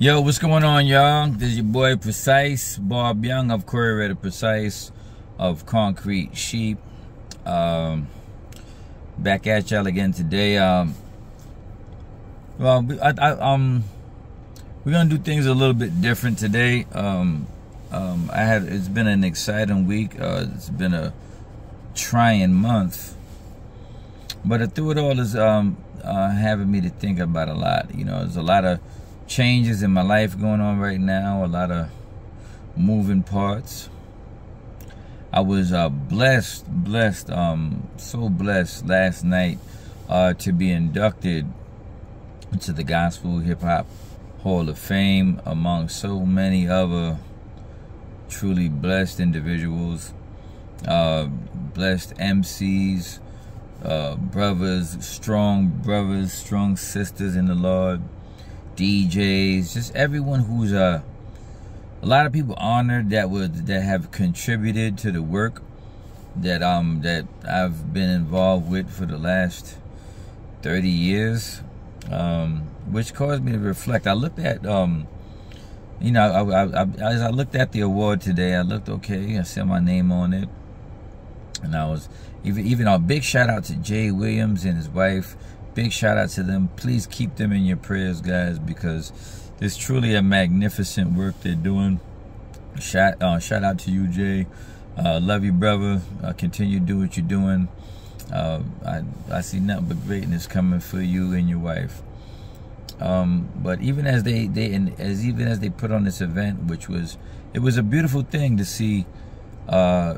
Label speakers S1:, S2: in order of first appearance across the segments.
S1: Yo, what's going on, y'all? This is your boy Precise, Bob Young of Courier Precise of Concrete Sheep. Back at y'all again today. We're gonna do things a little bit different today. It's been an exciting week. It's been a trying month, but through it all is having me to think about a lot. You know, there's a lot of changes in my life going on right now, a lot of moving parts. I was blessed, so blessed last night to be inducted into the Gospel Hip Hop Hall of Fame among so many other truly blessed individuals, blessed MCs, brothers, strong sisters in the Lord, DJs, just everyone who's a lot of people honored that have contributed to the work that I've been involved with for the last 30 years, which caused me to reflect. I looked at as I looked at the award today, I looked, okay, I saw my name on it, and I was even a big shout out to Jay Williams and his wife. Big shout out to them. Please keep them in your prayers, guys, because it's truly a magnificent work they're doing. Shout out to you, Jay. Love you, brother. Continue to do what you're doing. I see nothing but greatness coming for you and your wife. But even as they put on this event, it was a beautiful thing to see the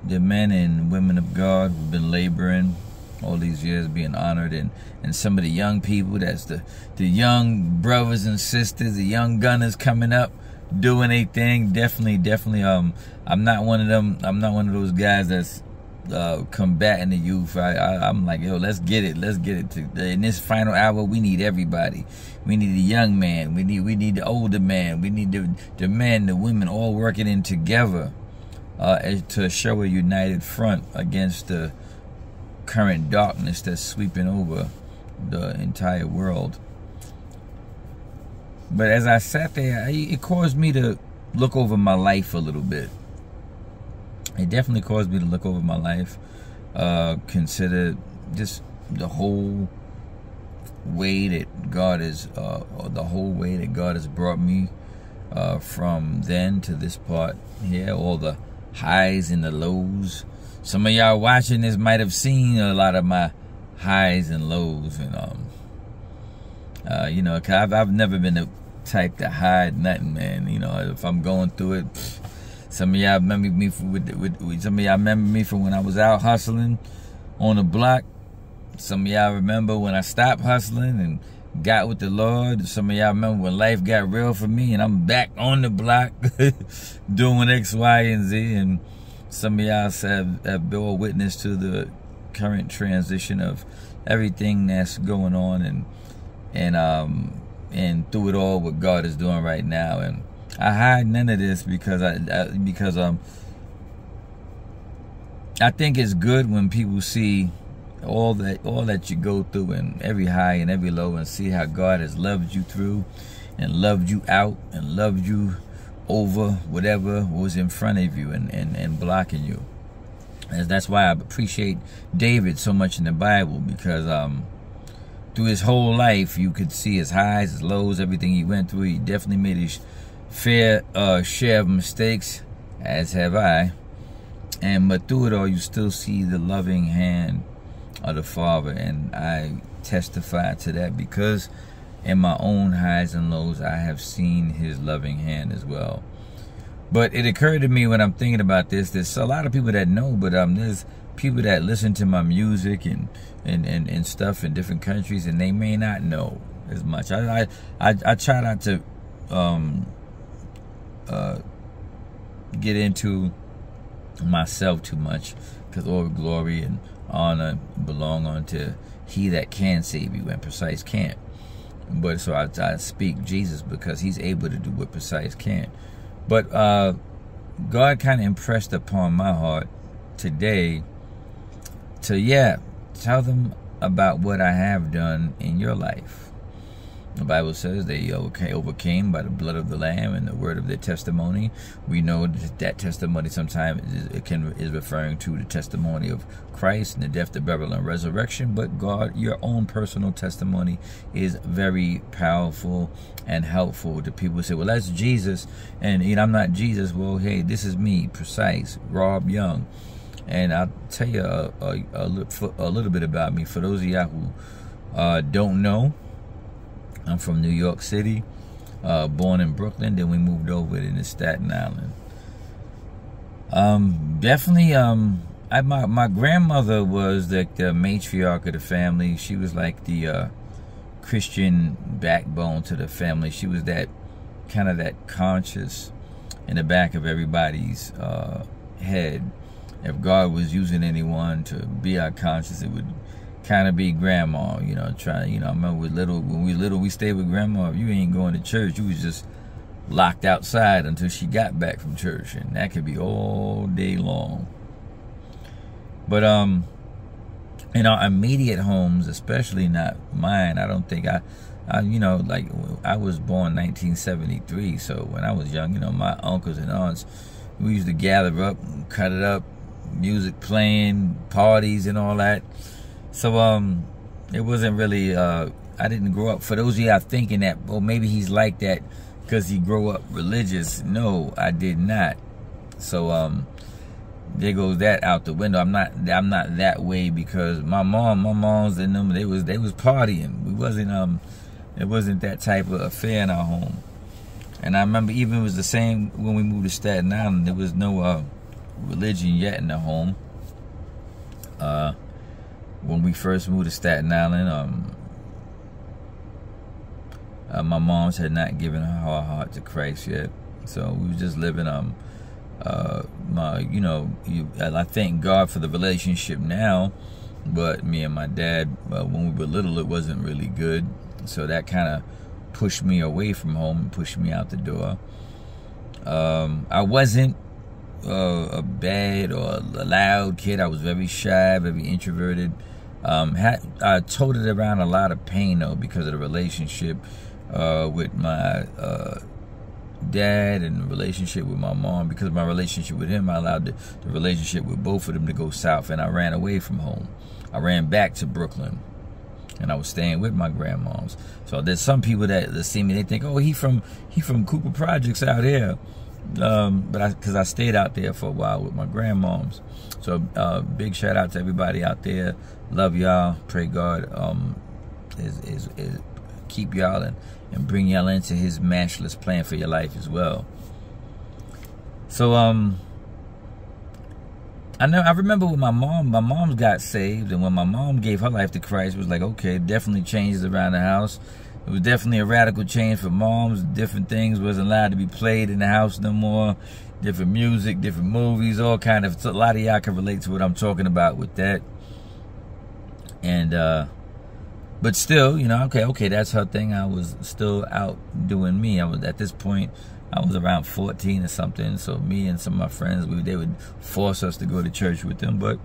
S1: men and women of God who've been laboring all these years being honored, and some of the young people, that's the young brothers and sisters, the young gunners coming up doing a thing. Definitely I'm not one of those guys that's combating the youth. I'm like, yo, let's get it in this final hour. We need everybody. We need the young man, we need the older man, we need the men, the women, all working in together to show a united front against the current darkness that's sweeping over the entire world. But as I sat there, it caused me to look over my life a little bit. It definitely caused me to look over my life, consider just the whole way that God has brought me from then to this part here, all the highs and the lows. Some of y'all watching this might have seen a lot of my highs and lows, and cause I've never been the type to hide nothing, man. You know, if I'm going through it, some of y'all remember me from when I was out hustling on the block. Some of y'all remember when I stopped hustling and got with the Lord. Some of y'all remember when life got real for me and I'm back on the block doing X, Y, and Z. And some of y'all have bore witness to the current transition of everything that's going on, and through it all, what God is doing right now. And I hide none of this because I think it's good when people see all that you go through, and every high and every low, and see how God has loved you through and loved you out and loved you over whatever was in front of you and blocking you. And that's why I appreciate David so much in the Bible, because through his whole life you could see his highs, his lows, everything he went through. He definitely made his fair share of mistakes, as have I. But through it all, you still see the loving hand of the Father, and I testify to that because in my own highs and lows, I have seen his loving hand as well. But it occurred to me when I'm thinking about this, there's a lot of people that know, but there's people that listen to my music and stuff in different countries, and they may not know as much. I try not to get into myself too much, because all glory and honor belong unto he that can save you, and Precise can't. But so I speak Jesus because he's able to do what Precise can't. But God kind of impressed upon my heart today to tell them about what I have done in your life. The Bible says they overcame by the blood of the Lamb and the word of their testimony. We know that testimony sometimes is referring to the testimony of Christ and the death, the burial, and resurrection. But God, your own personal testimony is very powerful and helpful to people who say, well, that's Jesus, and I'm not Jesus. Well, hey, this is me, Precise, Rob Young. And I'll tell you a little bit about me. For those of y'all who don't know, I'm from New York City, born in Brooklyn. Then we moved over to Staten Island. Definitely, my grandmother was the matriarch of the family. She was like the Christian backbone to the family. She was that kind of that conscience in the back of everybody's head. If God was using anyone to be our conscience, it would kind of be grandma, trying, I remember when we little, we stayed with grandma. If you ain't going to church, you was just locked outside until she got back from church, and that could be all day long. But in our immediate homes, especially not mine, I don't think I like, I was born 1973, so when I was young, my uncles and aunts, we used to gather up and cut it up, music playing, parties and all that. So it wasn't really I didn't grow up, for those of y'all thinking that, well, maybe he's like that because he grew up religious. No, I did not. So there goes that out the window. I'm not that way, because my moms and them, they was partying. We wasn't it wasn't that type of affair in our home. And I remember even it was the same when we moved to Staten Island. There was no religion yet in the home. When we first moved to Staten Island, my mom's had not given her heart to Christ yet, so we was just living. I thank God for the relationship now, but me and my dad, when we were little, it wasn't really good, so that kind of pushed me away from home and pushed me out the door. I wasn't a bad or a loud kid. I was very shy, very introverted. I toted around a lot of pain though, because of the relationship with my dad and the relationship with my mom. Because of my relationship with him, I allowed the relationship with both of them to go south, and I ran away from home. I ran back to Brooklyn, and I was staying with my grandmoms. So there's some people that see me, they think, oh, he from Cooper Projects out here. But because I stayed out there for a while with my grandmoms. So big shout out to everybody out there. Love y'all. Pray God is keep y'all and bring y'all into his matchless plan for your life as well. So I remember when my mom got saved, and when my mom gave her life to Christ, it was like, okay, definitely changes around the house. It was definitely a radical change for moms. Different things wasn't allowed to be played in the house no more. Different music, different movies, all kind of. So a lot of y'all can relate to what I'm talking about with that. And but still, okay, that's her thing. I was still out doing me. I was at this point, I was around 14 or something. So me and some of my friends, they would force us to go to church with them, but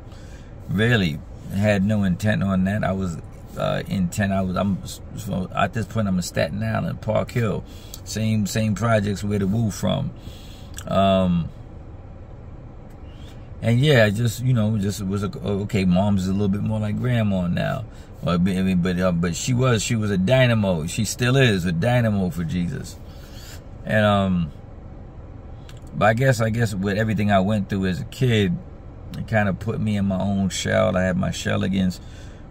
S1: really had no intent on that. I was intent. At this point, I'm in Staten Island, Park Hill, same projects where the Woo from. And yeah, just was okay. Mom's a little bit more like grandma now, but she was a dynamo. She still is a dynamo for Jesus. And but I guess with everything I went through as a kid, it kind of put me in my own shell. I had my shell against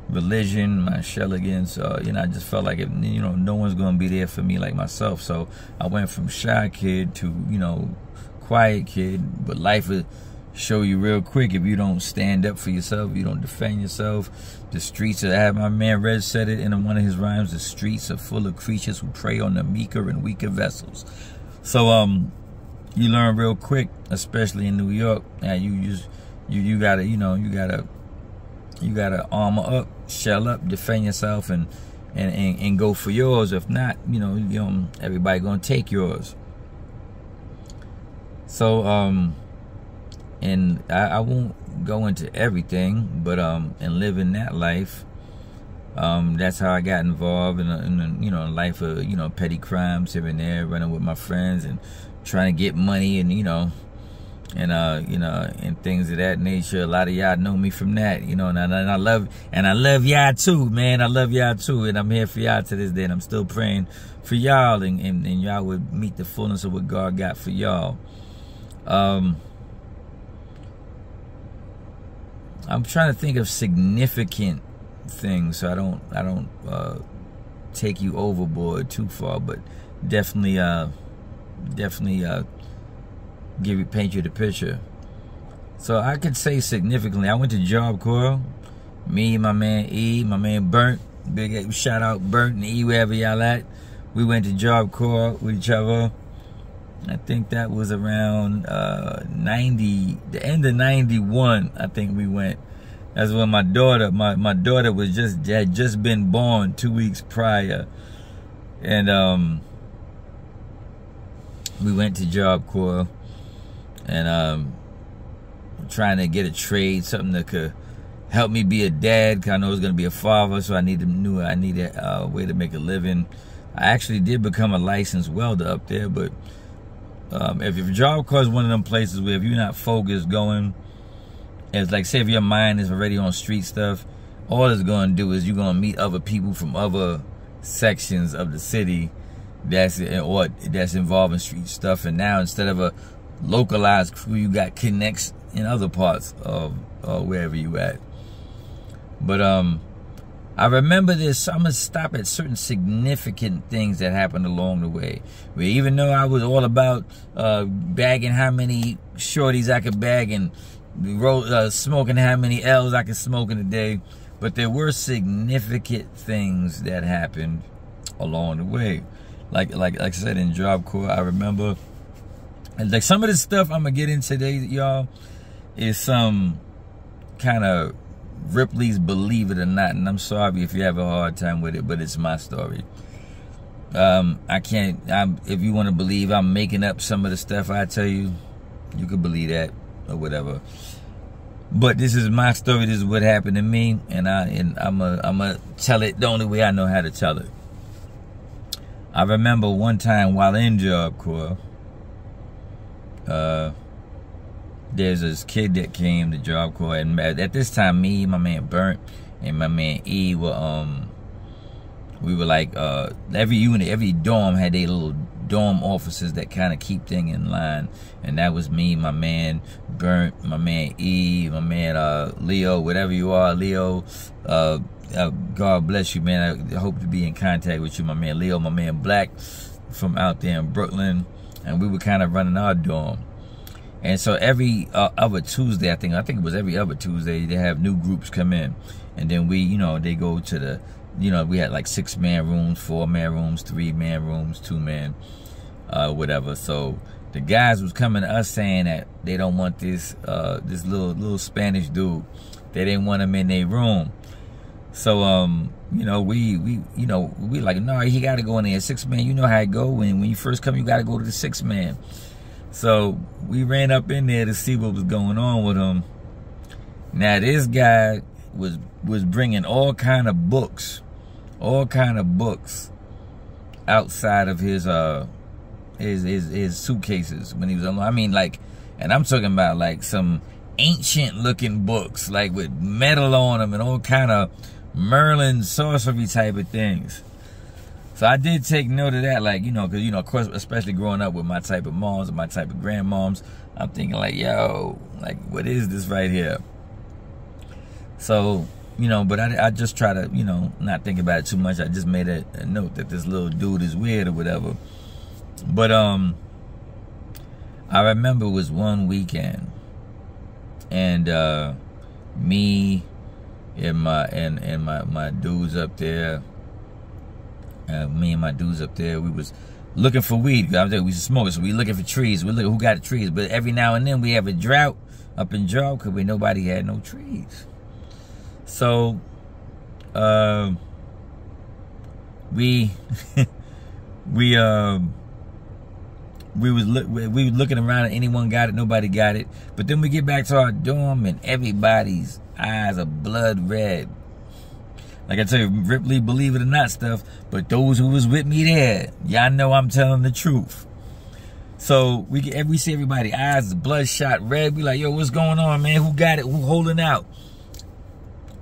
S1: religion, my shell against I just felt like no one's gonna be there for me like myself. So I went from shy kid to quiet kid, but life will show you real quick if you don't stand up for yourself, you don't defend yourself. The streets are, my man Reg said it in one of his rhymes, the streets are full of creatures who prey on the meeker and weaker vessels. So you learn real quick, especially in New York. Now you gotta armor up, shell up, defend yourself, and go for yours. If not, everybody gonna take yours. So and I won't go into everything, but in living that life, That's how I got involved in you know, life of, you know, petty crimes here and there, running with my friends and trying to get money, and you know, and things of that nature. A lot of y'all know me from that, you know, and I love y'all too, man. I love y'all too, and I'm here for y'all to this day, and I'm still praying for y'all, and y'all would meet the fullness of what God got for y'all. I'm trying to think of significant things, so I don't take you overboard too far, but definitely paint you the picture. So I could say significantly, I went to Job Corps. Me, my man E, my man Burnt, big shout out Burnt and E, wherever y'all at. We went to Job Corps with each other. I think that was around the end of 91. I think we went. That's when my daughter was had just been born 2 weeks prior, and we went to Job Corps, and trying to get a trade, something that could help me be a dad, because I know I was going to be a father, so I needed a way to make a living. I actually did become a licensed welder up there, but if your Job Corps is one of them places where if you're not focused going, it's like, say if your mind is already on street stuff, all it's going to do is you're going to meet other people from other sections of the city that's involved in street stuff, and now instead of a localized crew, you got connects in other parts of wherever you at. But I remember this. I'm gonna stop at certain significant things that happened along the way. Where even though I was all about bagging how many shorties I could bag and smoking how many L's I could smoke in a day, but there were significant things that happened along the way. Like I said, in Job Corps, I remember, and like some of the stuff I'm gonna get in today, y'all, is some kind of Ripley's Believe It or Not, and I'm sorry if you have a hard time with it, but it's my story. If you want to believe I'm making up some of the stuff I tell you, you could believe that or whatever. But this is my story. This is what happened to me, and I'm gonna tell it the only way I know how to tell it. I remember one time while in Job Corps, there's this kid that came to Job Corps, and at this time, me, my man Burnt, and my man E were we were like every unit, every dorm had their little dorm officers that kind of keep things in line, and that was me, my man Burnt, my man E, my man Leo, whatever you are, Leo. God bless you, man. I hope to be in contact with you, my man Leo, my man Black from out there in Brooklyn, and we were kind of running our dorm. And so every other Tuesday, I think it was every other Tuesday, they have new groups come in, and then we, they go to the, we had like 6-man rooms, 4-man rooms, 3-man rooms, 2-man, whatever. So the guys was coming to us saying that they don't want this little Spanish dude. They didn't want him in their room. So we like, no, he got to go in there. 6-man, you know how it go. When you first come, you got to go to the 6-man. So we ran up in there to see what was going on with him. Now this guy was bringing all kind of books outside of his suitcases when he was alone. I mean, like, and I'm talking about like some ancient looking books, like with metal on them and all kind of Merlin sorcery type of things. So I did take note of that, like, because, of course, especially growing up with my type of moms and my type of grandmoms, I'm thinking like, yo, like, what is this right here? So, but I just try to, not think about it too much. I just made a note that this little dude is weird or whatever. But I remember it was one weekend, and me and my dudes up there, we was looking for weed. We was smoking, so we looking for trees. We look who got the trees. But every now and then we have a drought up in Job because nobody had no trees. So we was looking around and anyone got it, nobody got it. But then we get back to our dorm and everybody's eyes are blood red. Like I tell you, Ripley, believe it or not stuff, but those who was with me there, y'all know I'm telling the truth. So we see everybody, eyes bloodshot red. We like, yo, what's going on, man? Who got it? Who holding out?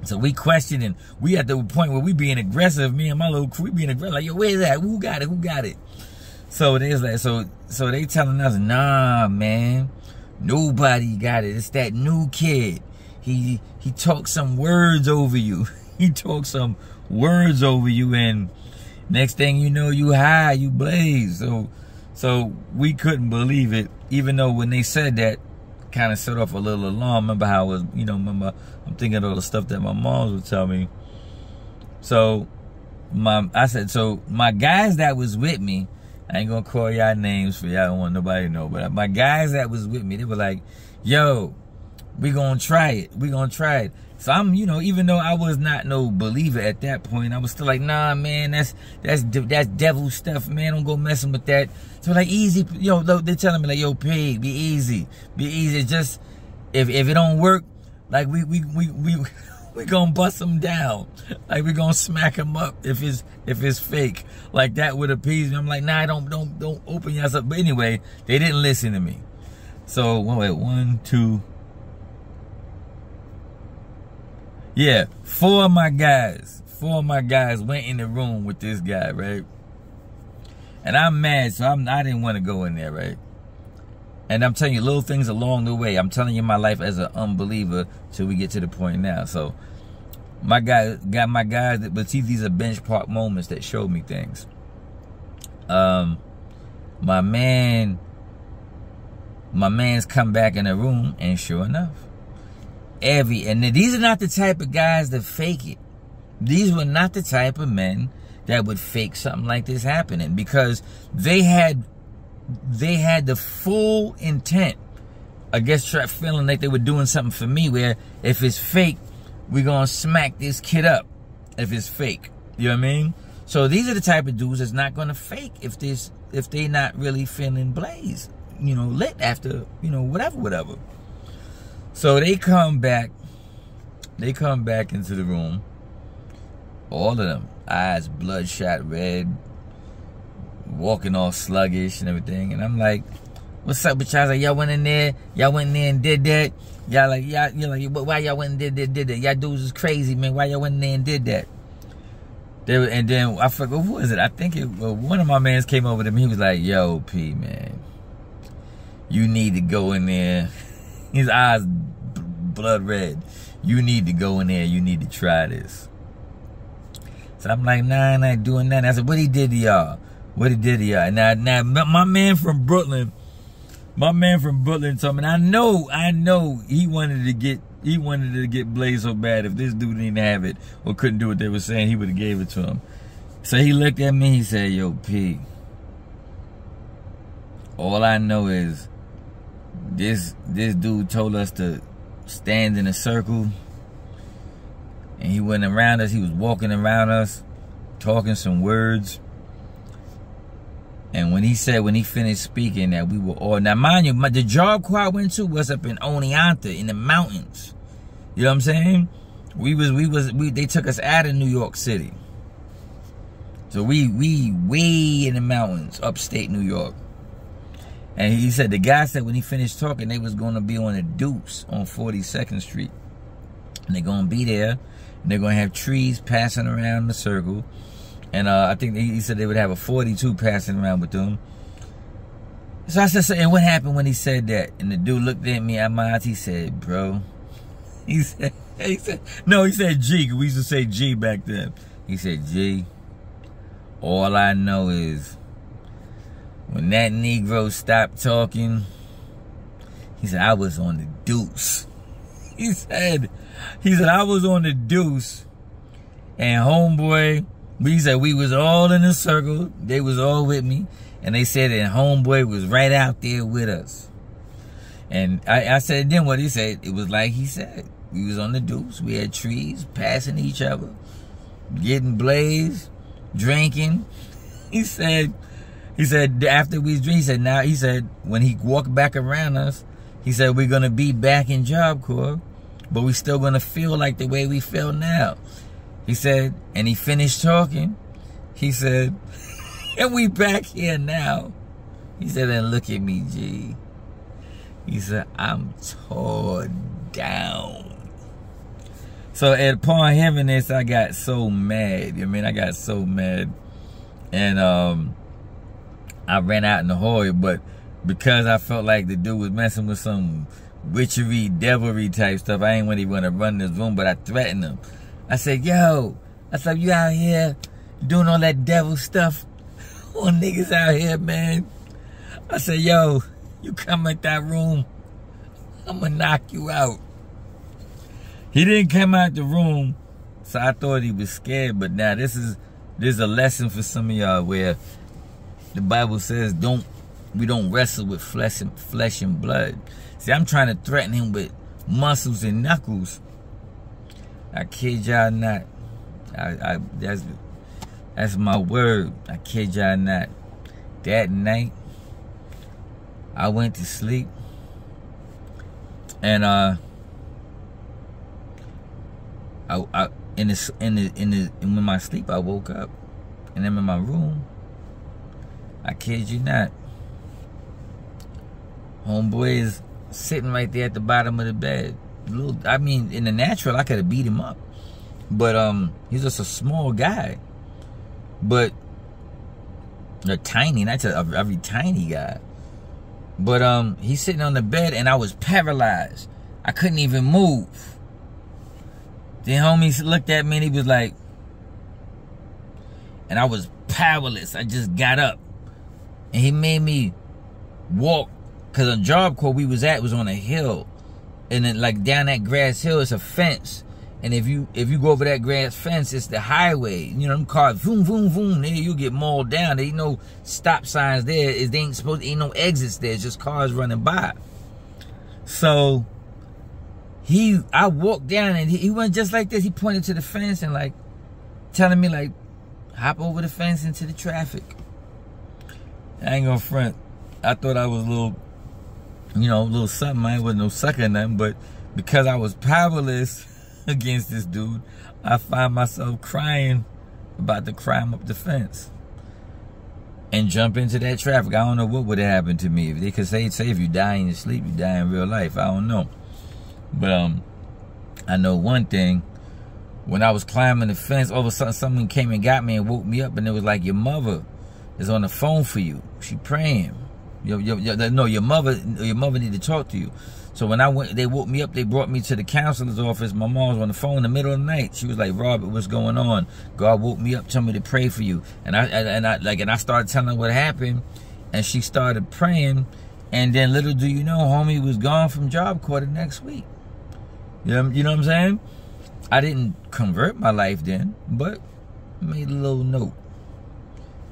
S1: So we questioning. We at the point where we being aggressive. Me and my little crew, we being aggressive. Like, yo, where's that? Who got it? Who got it? So they was like, so they telling us, nah, man, nobody got it. It's that new kid. He talked some words over you. He talked some words over you, and next thing you know, you high, you blaze. So we couldn't believe it, even though when they said that, kind of set off a little alarm. Remember how it was, I'm thinking of all the stuff that my mom would tell me. So I said, so my guys that was with me, I ain't gonna call y'all names for y'all don't want nobody to know, but my guys that was with me, they were like, yo, we gonna try it. We gonna try it. So I'm, even though I was not no believer at that point, I was still like, nah, man, that's devil stuff, man. Don't go messing with that. So like, easy, they're telling me like, yo, P, be easy. It's just, if it don't work, like we gonna bust them down. Like we gonna smack them up if it's fake. Like that would appease me. I'm like, nah, don't open yourself. But anyway, they didn't listen to me. So wait, 1, 2. Yeah, 4 of my guys went in the room with this guy, right? And I'm mad, so I didn't want to go in there, right? And I'm telling you little things along the way. I'm telling you my life as an unbeliever till we get to the point now. So my guys got my guys, but see, these are bench park moments that showed me things. My man's come back in the room, and sure enough, and these are not the type of guys that fake it. These were not the type of men that would fake something like this happening, because they had the full intent, I guess, feeling like they were doing something for me, where if it's fake, we're gonna smack this kid up if it's fake. You know what I mean? So these are the type of dudes that's not gonna fake if they not really feeling blaze, lit after, whatever. So they come back into the room, all of them, eyes bloodshot red, walking all sluggish and everything. And I'm like, what's up with y'all? Like, y'all went in there and did that. Y'all like, why y'all went and did that? Y'all dudes is crazy, man. Why y'all went in there and did that? And then I forgot, who was it? I think one of my mans came over to me. He was like, yo, P, man, you need to go in there. His eyes blood red. You need to go in there. You need to try this. So I'm like, nah, I'm not doing that. I said, what he did to y'all? What he did to y'all? Now, my man from Brooklyn told me, I know he wanted to get blazed so bad. If this dude didn't have it or couldn't do what they were saying, he would have gave it to him. So he looked at me, he said, yo, P, all I know is this dude told us to stand in a circle, and he went around us. He was walking around us, talking some words. And when he finished speaking, that we were all, now mind you, the job corps I went to was up in Oneonta in the mountains. You know what I'm saying? They took us out of New York City. So we way in the mountains, upstate New York. And he said, the guy said when he finished talking, they was going to be on a deuce on 42nd Street. And they're going to be there, and they're going to have trees passing around the circle. And I think he said they would have a 42 passing around with them. So I said, and what happened when he said that? And the dude looked at me at my eyes. He said, bro, he said G. We used to say G back then. He said, G, all I know is when that Negro stopped talking, he said, I was on the deuce. He said, I was on the deuce, and homeboy, he said we was all in a circle. They was all with me, and they said that homeboy was right out there with us. And I said, then what he said, it was like he said. We was on the deuce. We had trees passing each other, getting blazed, drinking. He said after we drank, he said when he walked back around us, he said we're gonna be back in Job Corps, but we still gonna feel like the way we feel now. He said, and he finished talking. He said, and we back here now. He said, and look at me, G. He said, I'm torn down. So upon hearing this, I got so mad. I mean, I got so mad. And I ran out in the hallway, but because I felt like the dude was messing with some witchery, devilry type stuff, I ain't really want to run this room, but I threatened him. I said, yo, I said, you out here doing all that devil stuff? All niggas out here, man. I said, yo, you come in that room, I'm gonna knock you out. He didn't come out the room, so I thought he was scared, but now there's a lesson for some of y'all where the Bible says we don't wrestle with flesh and blood. See, I'm trying to threaten him with muscles and knuckles. I kid y'all not. That's my word. I kid y'all not. That night, I went to sleep, and in my sleep, I woke up, and I'm in my room. I kid you not. Homeboy is sitting right there at the bottom of the bed. I mean, in the natural, I could have beat him up, but he's just a small guy. But a tiny, not a very tiny guy. But he's sitting on the bed, and I was paralyzed. I couldn't even move. Then homie looked at me, and he was like, and I was powerless. I just got up, and he made me walk, because the Job Corps we was at was on a hill, and then like down that grass hill is a fence, and if you go over that grass fence, it's the highway. You know, them cars, boom, boom, boom. There you get mauled down. There ain't no stop signs there. Ain't no exits there. It's just cars running by. So I walked down, and he went just like this. He pointed to the fence and like telling me like, hop over the fence into the traffic. I ain't gonna front. I thought I was a little something. I wasn't no sucker or nothing, but because I was powerless against this dude, I find myself crying about to climb up the fence and jump into that traffic. I don't know what would have happened to me. If they could say if you die in your sleep, you die in real life. I don't know. But I know one thing. When I was climbing the fence, all of a sudden someone came and got me and woke me up, and it was like, your mother is on the phone for you. She praying. Your mother need to talk to you. So when I went, they woke me up. They brought me to the counselor's office. My mom was on the phone in the middle of the night. She was like, Robert, what's going on? God woke me up, told me to pray for you. And I started telling her what happened, and she started praying. And then little do you know, homie was gone from Job Corps the next week. You know what I'm saying? I didn't convert my life then, but made a little note,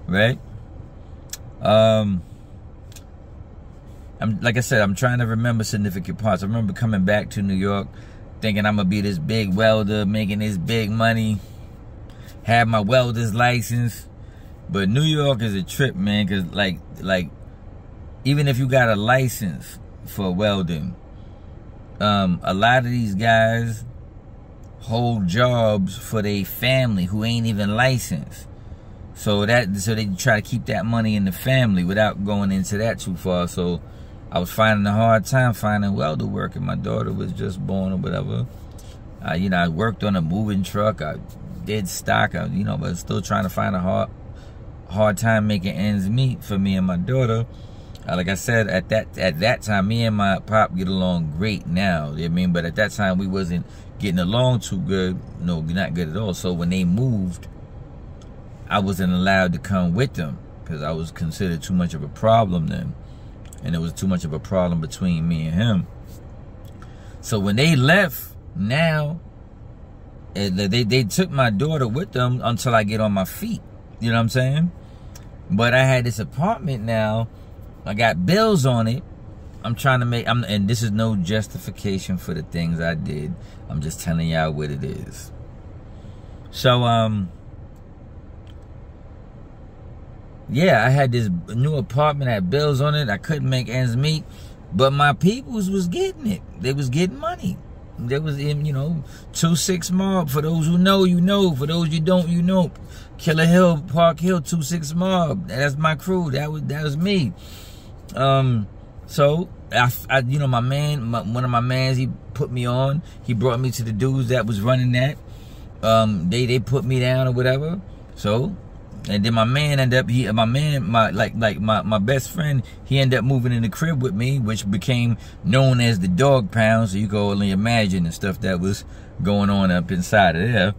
S1: right? Like I said, I'm trying to remember significant parts. I remember coming back to New York, thinking I'm gonna be this big welder, making this big money, have my welder's license. But New York is a trip, man, because like even if you got a license for welding, a lot of these guys hold jobs for their family who ain't even licensed. So they try to keep that money in the family without going into that too far. So I was finding a hard time finding welder work, and my daughter was just born or whatever. I worked on a moving truck. I did stock, but still trying to find a hard time making ends meet for me and my daughter. Like I said, at that time, me and my pop get along great now. You know what I mean? But at that time, we wasn't getting along too good. No, not good at all. So when they moved, I wasn't allowed to come with them because I was considered too much of a problem then. And it was too much of a problem between me and him. So when they left, now, they took my daughter with them until I get on my feet. You know what I'm saying? But I had this apartment now. I got bills on it. I'm trying to make, and this is no justification for the things I did. I'm just telling y'all what it is. So, yeah, I had this new apartment, had bills on it. I couldn't make ends meet, but my peoples was getting it. They was getting money. There was, you know, 2-6 Mob. For those who know, you know. For those you don't, you know. Killer Hill, Park Hill, 2-6 Mob. That's my crew. That was me. So I you know, one of my mans, he put me on. He brought me to the dudes that was running that. They put me down or whatever. So, and then my man ended up, my best friend, he ended up moving in the crib with me, which became known as the Dog Pound. So you can only imagine the stuff that was going on up inside of there.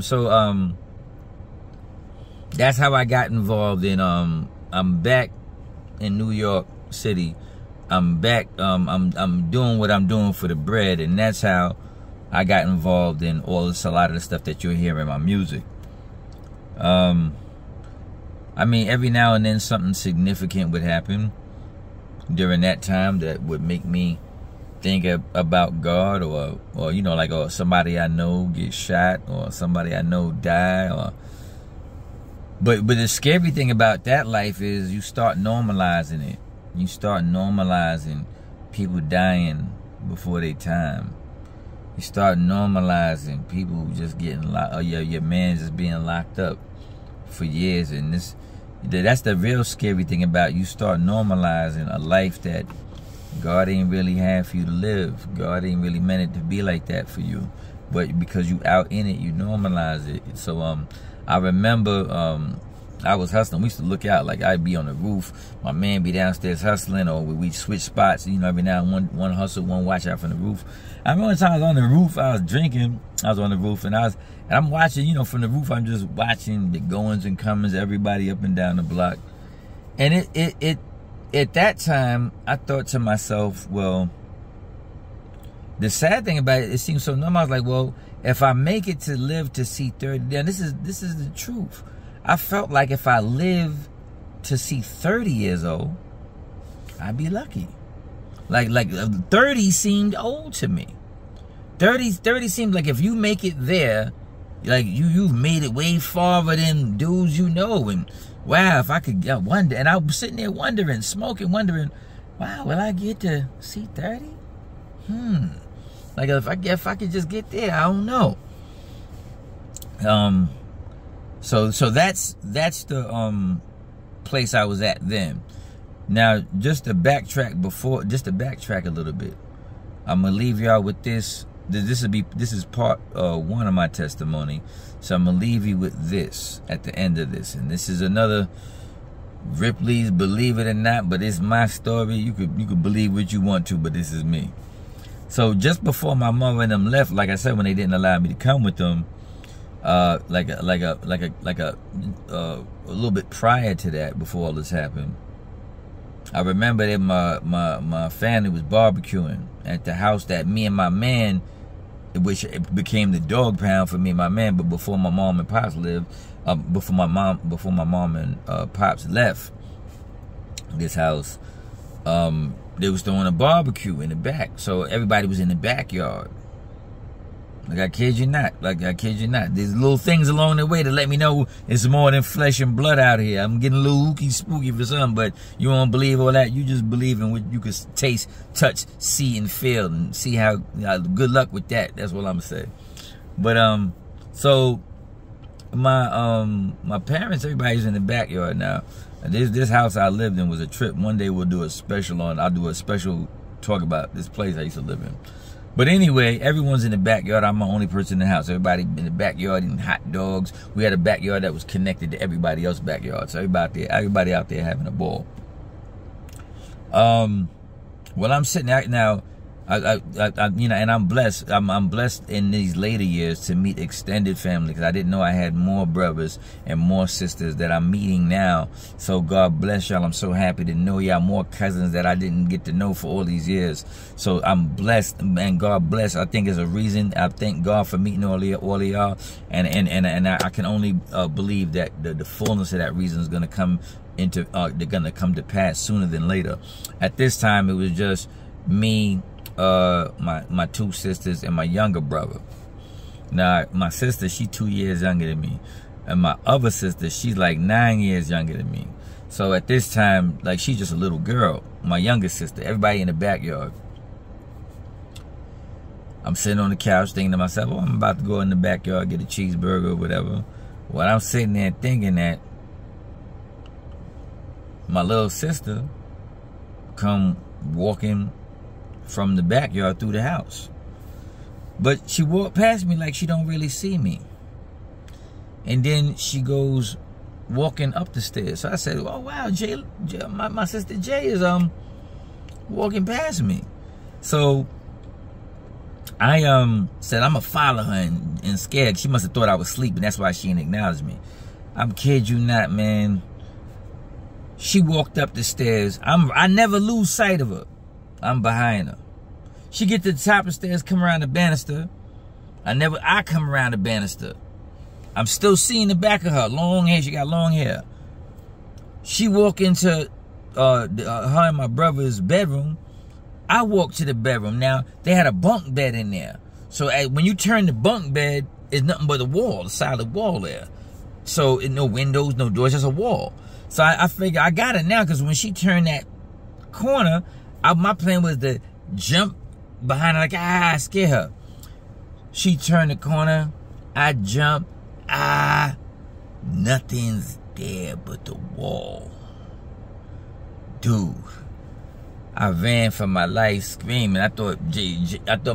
S1: So that's how I got involved in, I'm back in New York City. I'm back, I'm doing what I'm doing for the bread, and that's how I got involved in a lot of the stuff that you're hearing in my music. I mean, every now and then something significant would happen during that time that would make me think about God, or you know, like, or somebody I know get shot, or somebody I know die, or but the scary thing about that life is you start normalizing it. You start normalizing people dying before their time. You start normalizing people just getting locked, or your man just being locked up for years. And that's the real scary thing about you start normalizing a life that God ain't really have for you to live. God ain't really meant it to be like that for you. But because you out in it, you normalize it. So I remember I was hustling. We used to look out, like I'd be on the roof, my man be downstairs hustling, or we'd switch spots, you know, every now and one hustle, one watch out from the roof. I remember one time I was on the roof, I was drinking, I was on the roof, and I'm watching, you know, from the roof, I'm just watching the goings and comings, everybody up and down the block. And it at that time, I thought to myself, well, the sad thing about it seems so normal. I was like, well, if I make it to live to see 30, then this is the truth. I felt like if I live to see 30 years old, I'd be lucky. Like 30 seemed old to me. 30 seemed like if you make it there, like you've made it way farther than dudes you know. And wow, if I could wonder, and I was sitting there wondering, smoking, wondering, wow, will I get to see 30? Like if I could just get there, I don't know. So that's the place I was at then. Now, just to backtrack a little bit, I'm gonna leave y'all with this. This is part one of my testimony. So I'm gonna leave you with this at the end of this, and this is another Ripley's Believe It or Not, but it's my story. You could believe what you want to, but this is me. So just before my mother and them left, like I said, when they didn't allow me to come with them, a little bit prior to that, before all this happened, I remember that my family was barbecuing at the house that me and my man, which became the Dog Pound for me and my man, but before my mom and pops lived, before my mom and pops left this house, they was throwing a barbecue in the back, so everybody was in the backyard. Like, I kid you not. There's little things along the way to let me know it's more than flesh and blood out here. I'm getting a little ooky spooky for some, but you don't believe all that. You just believe in what you can taste, touch, see, and feel, and see how good luck with that. That's what I'm gonna say. But so my parents, everybody's in the backyard now. This house I lived in was a trip. One day we'll do a special I'll do a special talk about this place I used to live in. But anyway, everyone's in the backyard. I'm the only person in the house. Everybody in the backyard eating hot dogs. We had a backyard that was connected to everybody else's backyard. So everybody out there having a ball. Well, I'm sitting out now. You know, and I'm blessed. I'm blessed in these later years to meet extended family, because I didn't know I had more brothers and more sisters that I'm meeting now. So God bless y'all. I'm so happy to know y'all, more cousins that I didn't get to know for all these years. So I'm blessed, and God bless. I think there's a reason. I thank God for meeting all of y'all, and I can only believe that the fullness of that reason is going to come into they're going to come to pass sooner than later. At this time, it was just me, my two sisters, and my younger brother. Now, my sister, she's 2 years younger than me, and my other sister, she's like 9 years younger than me. So at this time, like, she's just a little girl, my younger sister. Everybody in the backyard. I'm sitting on the couch thinking to myself, oh, I'm about to go in the backyard, get a cheeseburger or whatever. While I'm sitting there thinking that, my little sister come walking from the backyard through the house. But she walked past me like she don't really see me. And then she goes walking up the stairs. So I said, oh wow, my sister Jay is walking past me. So I said I'm gonna follow her and scared. She must have thought I was sleeping. That's why she didn't acknowledge me. I'm kid you not, man. She walked up the stairs. I never lose sight of her. I'm behind her. She get to the top of the stairs, come around the banister. I come around the banister. I'm still seeing the back of her. Long hair. She got long hair. She walk into her and my brother's bedroom. I walk to the bedroom. Now, they had a bunk bed in there. So when you turn the bunk bed, it's nothing but a wall, the solid wall there. So no windows, no doors, just a wall. So I figure I got it now, because when she turned that corner, my plan was to jump behind her like, scare her. She turned the corner, I jump, nothing's there but the wall. Dude, I ran for my life screaming. I thought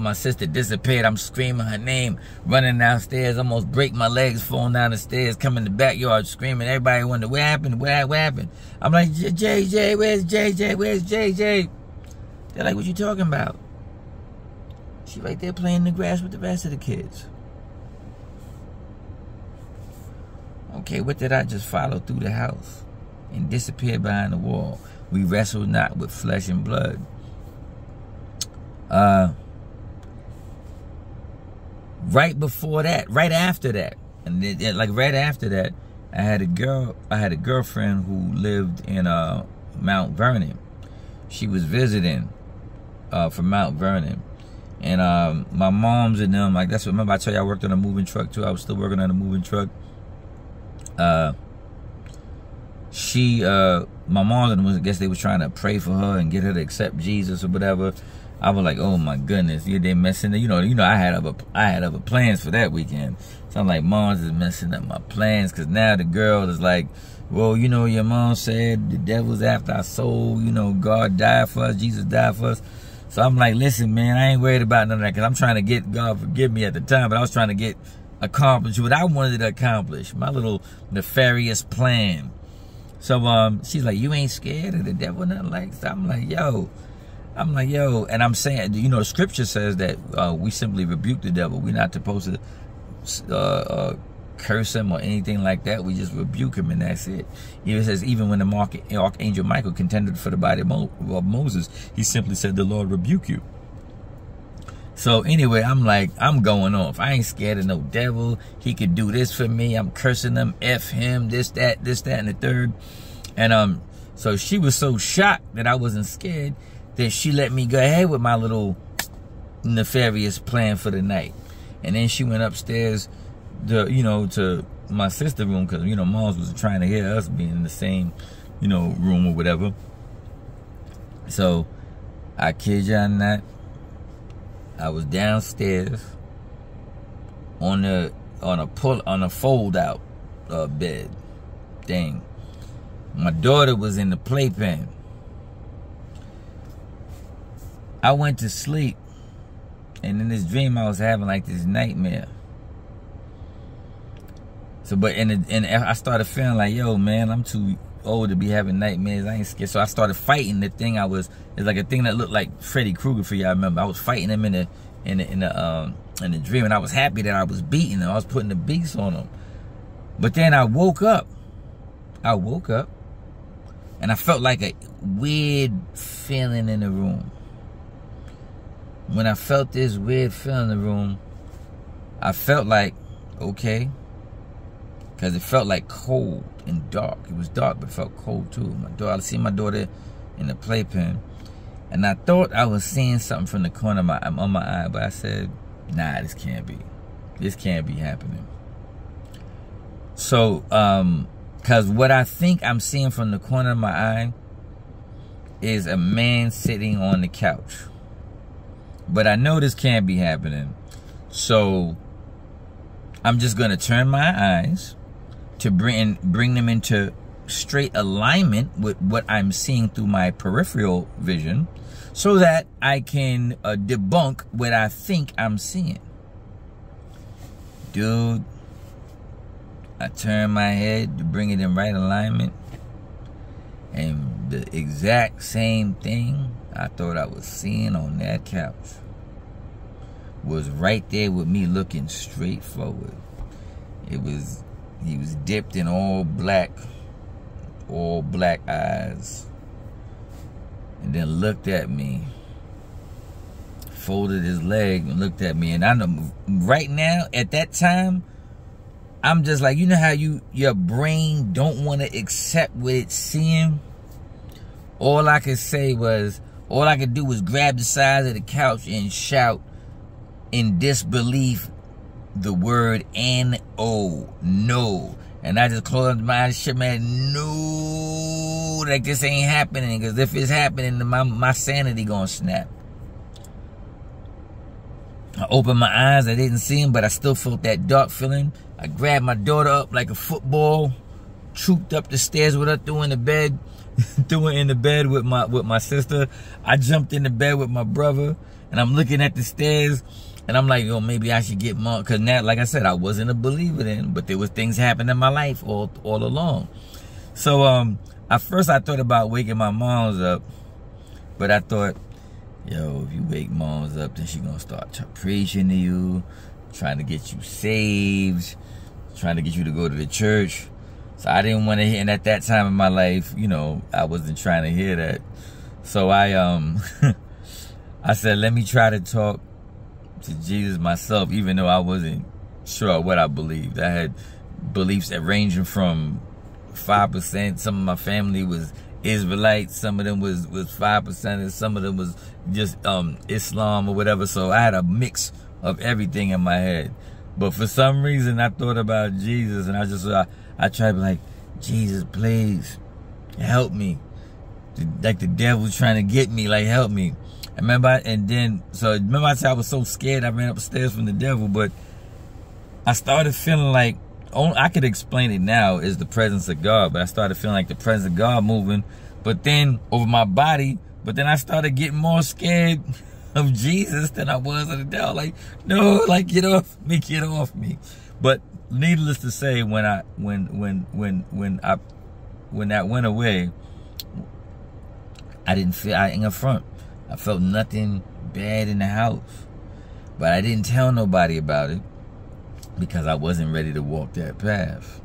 S1: my sister disappeared. I'm screaming her name, running downstairs, almost break my legs, falling down the stairs, come in the backyard screaming. Everybody wondered, what happened? What happened? I'm like, JJ, where's JJ? Where's JJ? They're like, what you talking about? She right there playing in the grass with the rest of the kids. Okay, what did I just follow through the house and disappear behind the wall? We wrestle not with flesh and blood. Right before that, right after that, and then, like right after that, I had a girlfriend who lived in Mount Vernon. She was visiting from Mount Vernon. And my mom's and them, like, that's what, remember I told you I worked on a moving truck too. I was still working on a moving truck. My mom and them, I guess they was trying to pray for her and get her to accept Jesus or whatever. I was like, oh my goodness, they messing. You know, I had other plans for that weekend. So I'm like, mom's is messing up my plans, because now the girl is like, well, you know, your mom said the devil's after our soul. You know, God died for us, Jesus died for us. So I'm like, listen, man, I ain't worried about none of that, because I'm trying to get, God forgive me at the time, but I was trying to accomplish what I wanted to accomplish, my little nefarious plan. So she's like, you ain't scared of the devil, nothing like that. I'm like, yo, and I'm saying, you know, the scripture says that we simply rebuke the devil. We're not supposed to curse him or anything like that. We just rebuke him, and that's it. It says, even when the Archangel Michael contended for the body of Moses, he simply said, the Lord rebuke you. So anyway, I'm like, I'm going off. I ain't scared of no devil. He could do this for me. I'm cursing him, F him, this, that, and the third. And so she was so shocked that I wasn't scared that she let me go ahead with my little nefarious plan for the night. And then she went upstairs to my sister's room, because, you know, moms was trying to hear us being in the same, you know, room or whatever. So I kid you not, I was downstairs on a fold out bed thing. My daughter was in the playpen. I went to sleep, and in this dream I was having like this nightmare. So, and I started feeling like, yo, man, I'm too old to be having nightmares. I ain't scared. So I started fighting the thing. It's like a thing that looked like Freddy Krueger for you. I remember I was fighting him in the dream, and I was happy that I was beating him. I was putting the beats on him. But then I woke up, and I felt like a weird feeling in the room. When I felt this weird feeling in the room, I felt like, okay, because it felt like cold and dark. It was dark, but it felt cold too. I see my daughter in the playpen, and I thought I was seeing something from the corner of my eye, but I said, nah, this can't be happening. So, because what I think I'm seeing from the corner of my eye is a man sitting on the couch. But I know this can't be happening. So I'm just going to turn my eyes to bring them into straight alignment with what I'm seeing through my peripheral vision, so that I can debunk what I think I'm seeing. Dude, I turn my head to bring it in right alignment, and the exact same thing I thought I was seeing on that couch was right there with me, looking straight forward. He was dipped in all black eyes, and then looked at me, folded his leg and looked at me. And I know right now, at that time, I'm just like, you know how your brain don't want to accept what it's seeing? All I could do was grab the sides of the couch and shout in disbelief the word N-O, no. And I just closed my eyes, shit, man, no, like this ain't happening. Because if it's happening, my sanity gonna snap. I opened my eyes, I didn't see him, but I still felt that dark feeling. I grabbed my daughter up like a football, trooped up the stairs with her, threw her in the bed with my sister. I jumped in the bed with my brother, and I'm looking at the stairs, and I'm like, yo, maybe I should get more, because now, like I said, I wasn't a believer then, but there was things happening in my life all along. So at first I thought about waking my moms up, but I thought, yo, if you wake moms up, then she gonna start preaching to you, trying to get you saved, trying to get you to go to the church. So I didn't want to hear, and at that time in my life, you know, I wasn't trying to hear that. So I I said, let me try to talk to Jesus myself, even though I wasn't sure what I believed. I had beliefs that ranging from 5%. Some of my family was Israelites, some of them was 5%, and some of them was just Islam or whatever. So I had a mix of everything in my head. But for some reason, I thought about Jesus, and I tried to be like, Jesus, please help me. Like the devil's trying to get me, like, help me. Remember I said I was so scared I ran upstairs from the devil, but I started feeling like, I could explain it now as the presence of God, but I started feeling like the presence of God moving, but then over my body, but then I started getting more scared of Jesus than I was of the devil. Like, no, like, get off me. But needless to say, when that went away, I ain't gonna front. I felt nothing bad in the house, but I didn't tell nobody about it because I wasn't ready to walk that path.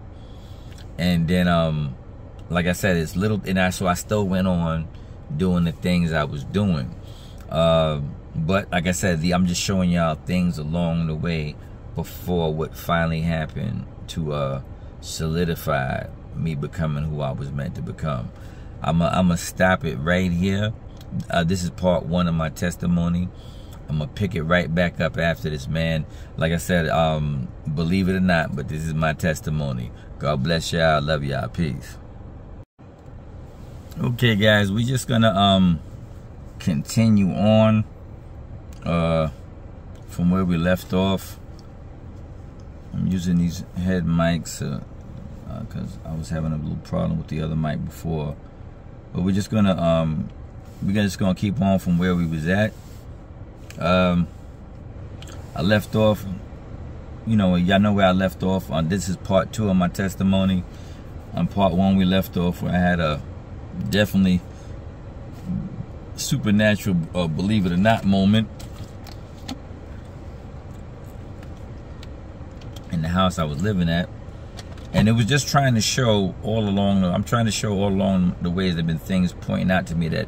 S1: And then, like I said, it's little, so I still went on doing the things I was doing. But like I said, I'm just showing y'all things along the way before what finally happened to solidify me becoming who I was meant to become. I'm gonna stop it right here. This is part 1 of my testimony. I'm gonna pick it right back up after this, man. Like I said, believe it or not, but this is my testimony. God bless y'all. Love y'all. Peace. Okay, guys, we're just gonna continue on from where we left off. I'm using these head mics because I was having a little problem with the other mic before. But we're just gonna keep on from where we was at. I left off, you know, y'all know where I left off. This is part 2 of my testimony. On part 1, we left off where I had a definitely supernatural, believe it or not, moment in the house I was living at. And it was just trying to show all along, I'm trying to show all along the ways there have been things pointing out to me that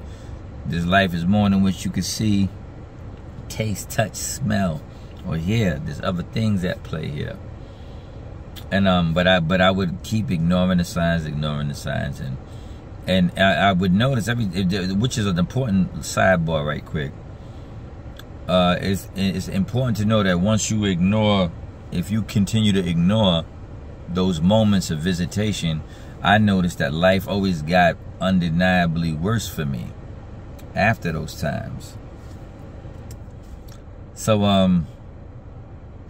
S1: this life is more than what you could see, taste, touch, smell, or hear. There's other things at play here. And but I would keep ignoring the signs, and I would notice which is an important sidebar right quick. It's important to know that once you ignore, if you continue to ignore those moments of visitation, I noticed that life always got undeniably worse for me after those times. So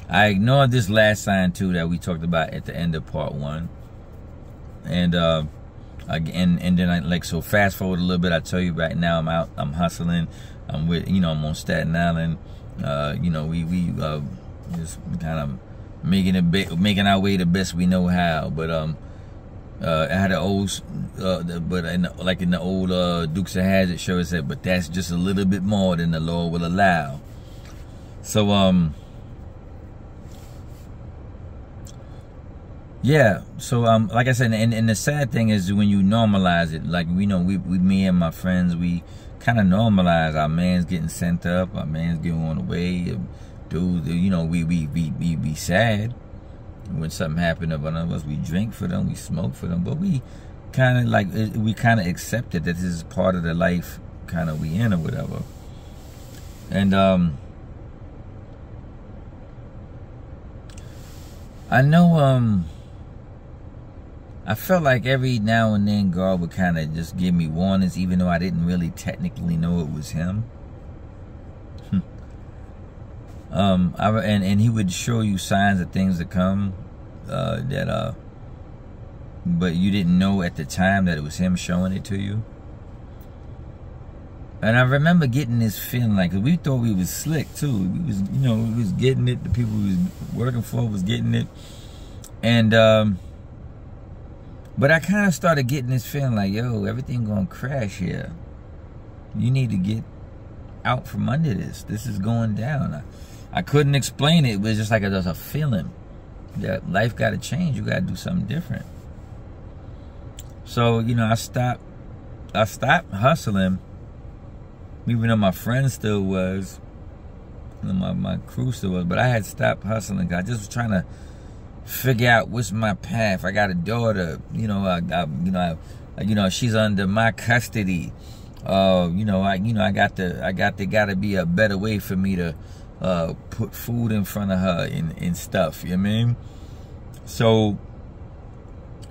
S1: I ignored this last sign too that we talked about at the end of part 1, and then I like, so fast forward a little bit. I tell you right now, I'm hustling. I'm with, I'm on Staten Island. We just kind of making our way the best we know how. But I had an old, in the old Dukes of Hazzard show, it said, but that's just a little bit more than the Lord will allow. So yeah, so like I said, and the sad thing is when you normalize it, like me and my friends, we kind of normalize our man's getting sent up, our man's getting on the way, dude. We be sad when something happened to one of us. We drink for them, we smoke for them, but we kind of accept it that this is part of the life kind of we in or whatever. And I know I felt like every now and then God would kind of just give me warnings, even though I didn't really technically know it was him. And he would show you signs of things to come, but you didn't know at the time that it was him showing it to you. And I remember getting this feeling like, we thought we was slick too. We was, we was getting it. The people we was working for was getting it. And but I kind of started getting this feeling like, yo, everything gonna crash here. You need to get out from under this. This is going down. I couldn't explain it. It was just like there's a feeling that life got to change. You got to do something different. So, I stopped hustling, even though my friend still was, my crew still was, but I had stopped hustling. I just was trying to figure out what's my path. I got a daughter, she's under my custody. Gotta be a better way for me to put food in front of her and stuff, you know what I mean? So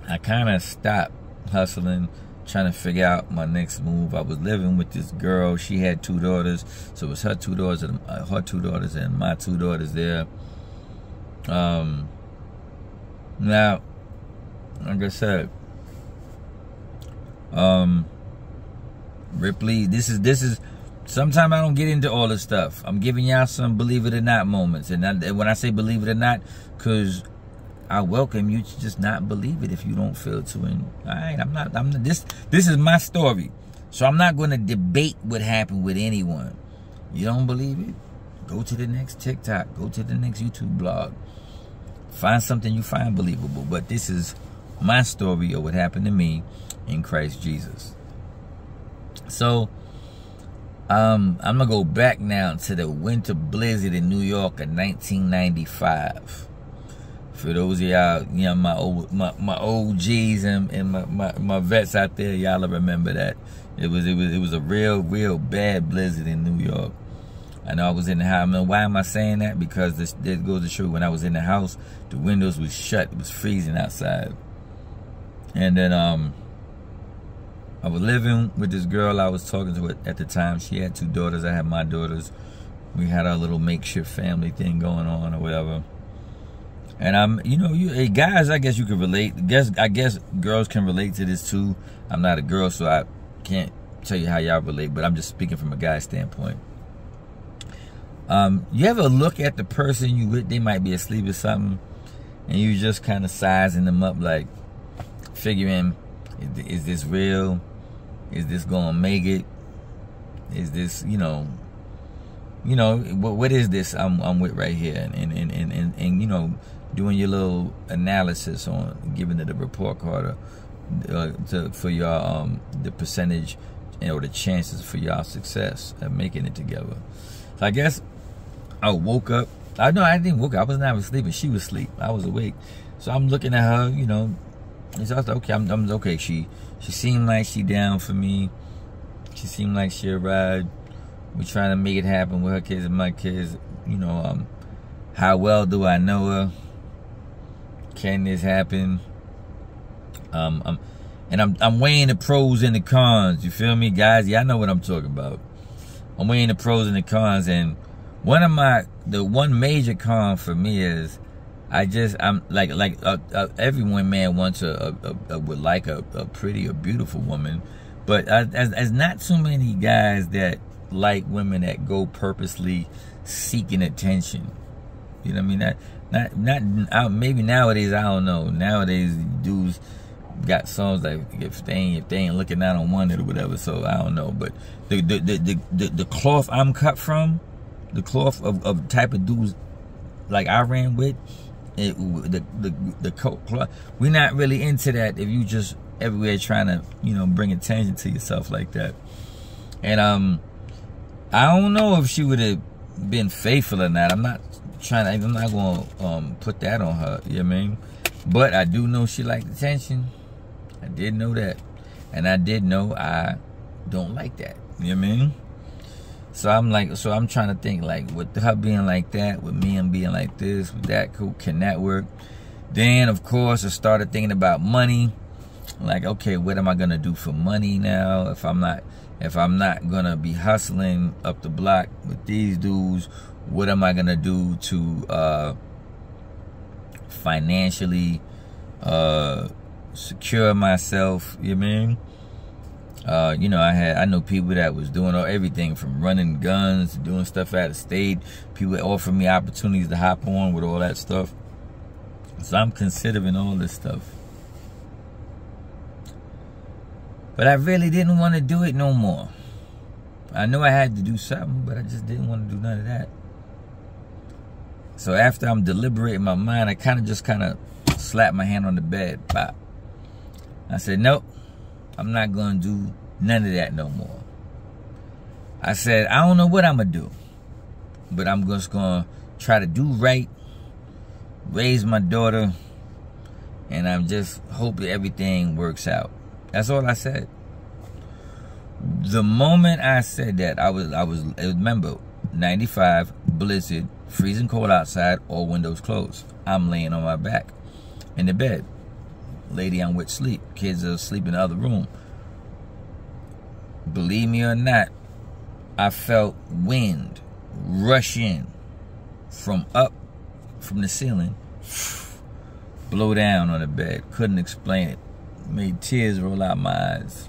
S1: I kind of stopped hustling, trying to figure out my next move. I was living with this girl. She had 2 daughters, so it was her 2 daughters and my 2 daughters there. Now, like I said, Ripley, this is sometimes I don't get into all this stuff. I'm giving y'all some believe it or not moments. And when I say believe it or not, because I welcome you to just not believe it if you don't feel to. And all right, this is my story. So I'm not going to debate what happened with anyone. You don't believe it? Go to the next TikTok. Go to the next YouTube blog. Find something you find believable. But this is my story of what happened to me in Christ Jesus. So I'm gonna go back now to the winter blizzard in New York in 1995. For those of y'all, my OGs and my vets out there, y'all remember that. It was a real bad blizzard in New York. I know I was in the house. I mean, why am I saying that? Because this goes to show when I was in the house, the windows was shut. It was freezing outside. And then I was living with this girl I was talking to at the time. She had 2 daughters. I had my daughters. We had our little makeshift family thing going on or whatever. And guys, I guess you can relate. I guess girls can relate to this too. I'm not a girl, so I can't tell you how y'all relate, but I'm just speaking from a guy's standpoint. You ever look at the person you with, they might be asleep or something, and you just kind of sizing them up, like figuring, is this real? Is this gonna make it? Is this, what is this I'm with right here? And doing your little analysis on giving it a report card for your the percentage or the chances for y'all success of making it together. So I guess I woke up. I didn't wake up. I was not even sleeping. She was asleep. I was awake. So I'm looking at her, and so I was like, okay, I'm okay. She seemed like she down for me. She seemed like she'll ride. We trying to make it happen with her kids and my kids. How well do I know her? Can this happen? I'm weighing the pros and the cons. You feel me, guys? Y'all know what I'm talking about. I'm weighing the pros and the cons, and the one major con for me is I'm like everyone man wants would like a pretty or beautiful woman, but as not too many guys that like women that go purposely seeking attention. You know what I mean? Maybe nowadays, I don't know. Nowadays dudes got songs like if they ain't looking down on one or whatever. So I don't know. But the cloth I'm cut from, the cloth of type of dudes like I ran with, the cloth, we're not really into that. If you just everywhere trying to bring attention to yourself like that, and I don't know if she would have been faithful or not. I'm not gonna put that on her. You know what I mean? But I do know she liked attention. I did know that. And I did know I don't like that. You know what I mean? So I'm trying to think, like, with her being like that, with me and being like this, with that, cool, can that work? Then, of course, I started thinking about money. Like, okay, what am I gonna do for money now? If I'm not gonna be hustling up the block with these dudes, what am I gonna do to financially secure myself? You know what I mean? I know people that was doing everything from running guns to doing stuff out of state. People offered me opportunities to hop on with all that stuff. So I'm considering all this stuff. But I really didn't want to do it no more. I knew I had to do something, but I just didn't want to do none of that. So after I'm deliberating my mind, I kind of slapped my hand on the bed. Pop. I said, nope, I'm not going to do none of that no more. I said, I don't know what I'm going to do, but I'm just going to try to do right, raise my daughter, and I'm just hoping everything works out. That's all I said. The moment I said that, I remember 95, blizzard, freezing cold outside, all windows closed. I'm laying on my back in the bed. Lady I'm with sleep. Kids are asleep in the other room. Believe me or not, I felt wind rush in from the ceiling, blow down on the bed. Couldn't explain it. Made tears roll out my eyes.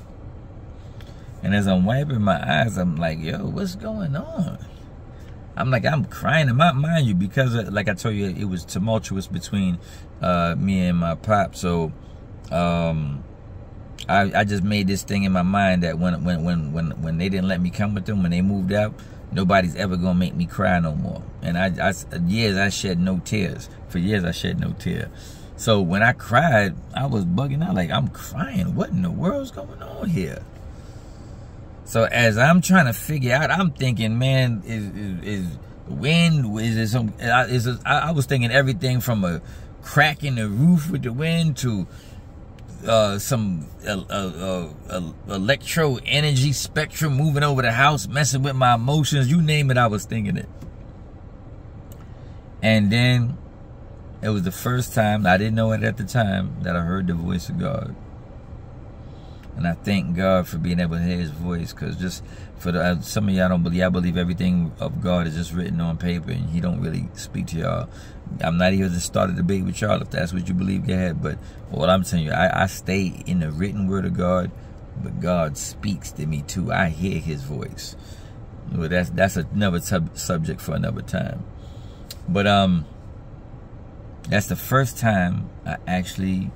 S1: And as I'm wiping my eyes, I'm like, yo, what's going on? I'm crying. Mind you, because like I told you, it was tumultuous between me and my pop. So I just made this thing in my mind that when they didn't let me come with them, when they moved out, nobody's ever gonna make me cry no more. And I shed no tears. For years I shed no tear. So when I cried, I was bugging out, like, I'm crying. What in the world's going on here? So as I'm trying to figure out, I'm thinking, man, is wind? Is it some? I was thinking everything from a crack in the roof with the wind to some electro energy spectrum moving over the house, messing with my emotions. You name it, I was thinking it. And then it was the first time, I didn't know it at the time, that I heard the voice of God. And I thank God for being able to hear his voice, because just for some of y'all don't believe, I believe everything of God is just written on paper and he don't really speak to y'all. I'm not here to start a debate with y'all. If that's what you believe, go ahead. But what I'm telling you, I stay in the written word of God, but God speaks to me too. I hear his voice. Well, that's another subject for another time. But that's the first time I actually,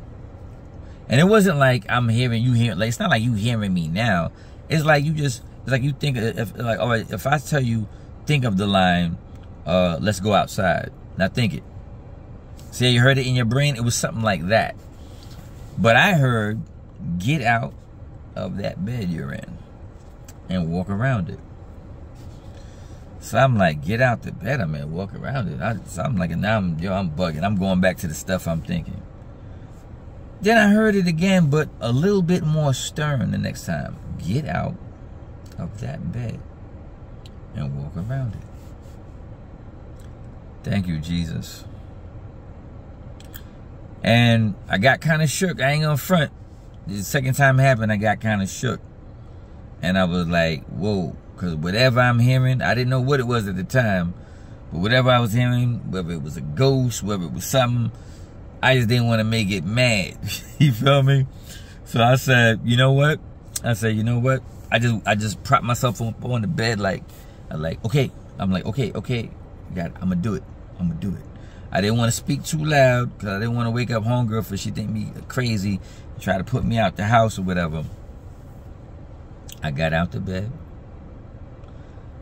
S1: and it wasn't like I'm hearing you hear. Like, it's not like you hearing me now. It's like it's like you think, like, all right, if I tell you, think of the line, let's go outside. Now think it. See how you heard it in your brain? It was something like that. But I heard, get out of that bed you're in and walk around it. So I'm like, get out the bed, I'm in, walk around it. So I'm like, now I'm bugging. I'm going back to the stuff I'm thinking. Then I heard it again, but a little bit more stern the next time. Get out of that bed and walk around it. Thank you, Jesus. And I got kind of shook. I ain't gonna front. The second time it happened, I got kind of shook. And I was like, whoa. Because whatever I'm hearing, I didn't know what it was at the time, But whatever I was hearing, whether it was a ghost, whether it was something, I just didn't want to make it mad. You feel me? So I said, you know what? I just propped myself on the bed like okay. I'm like, okay, I'm gonna do it. I didn't want to speak too loud because I didn't want to wake up homegirl for she think me crazy and try to put me out the house or whatever. I got out the bed.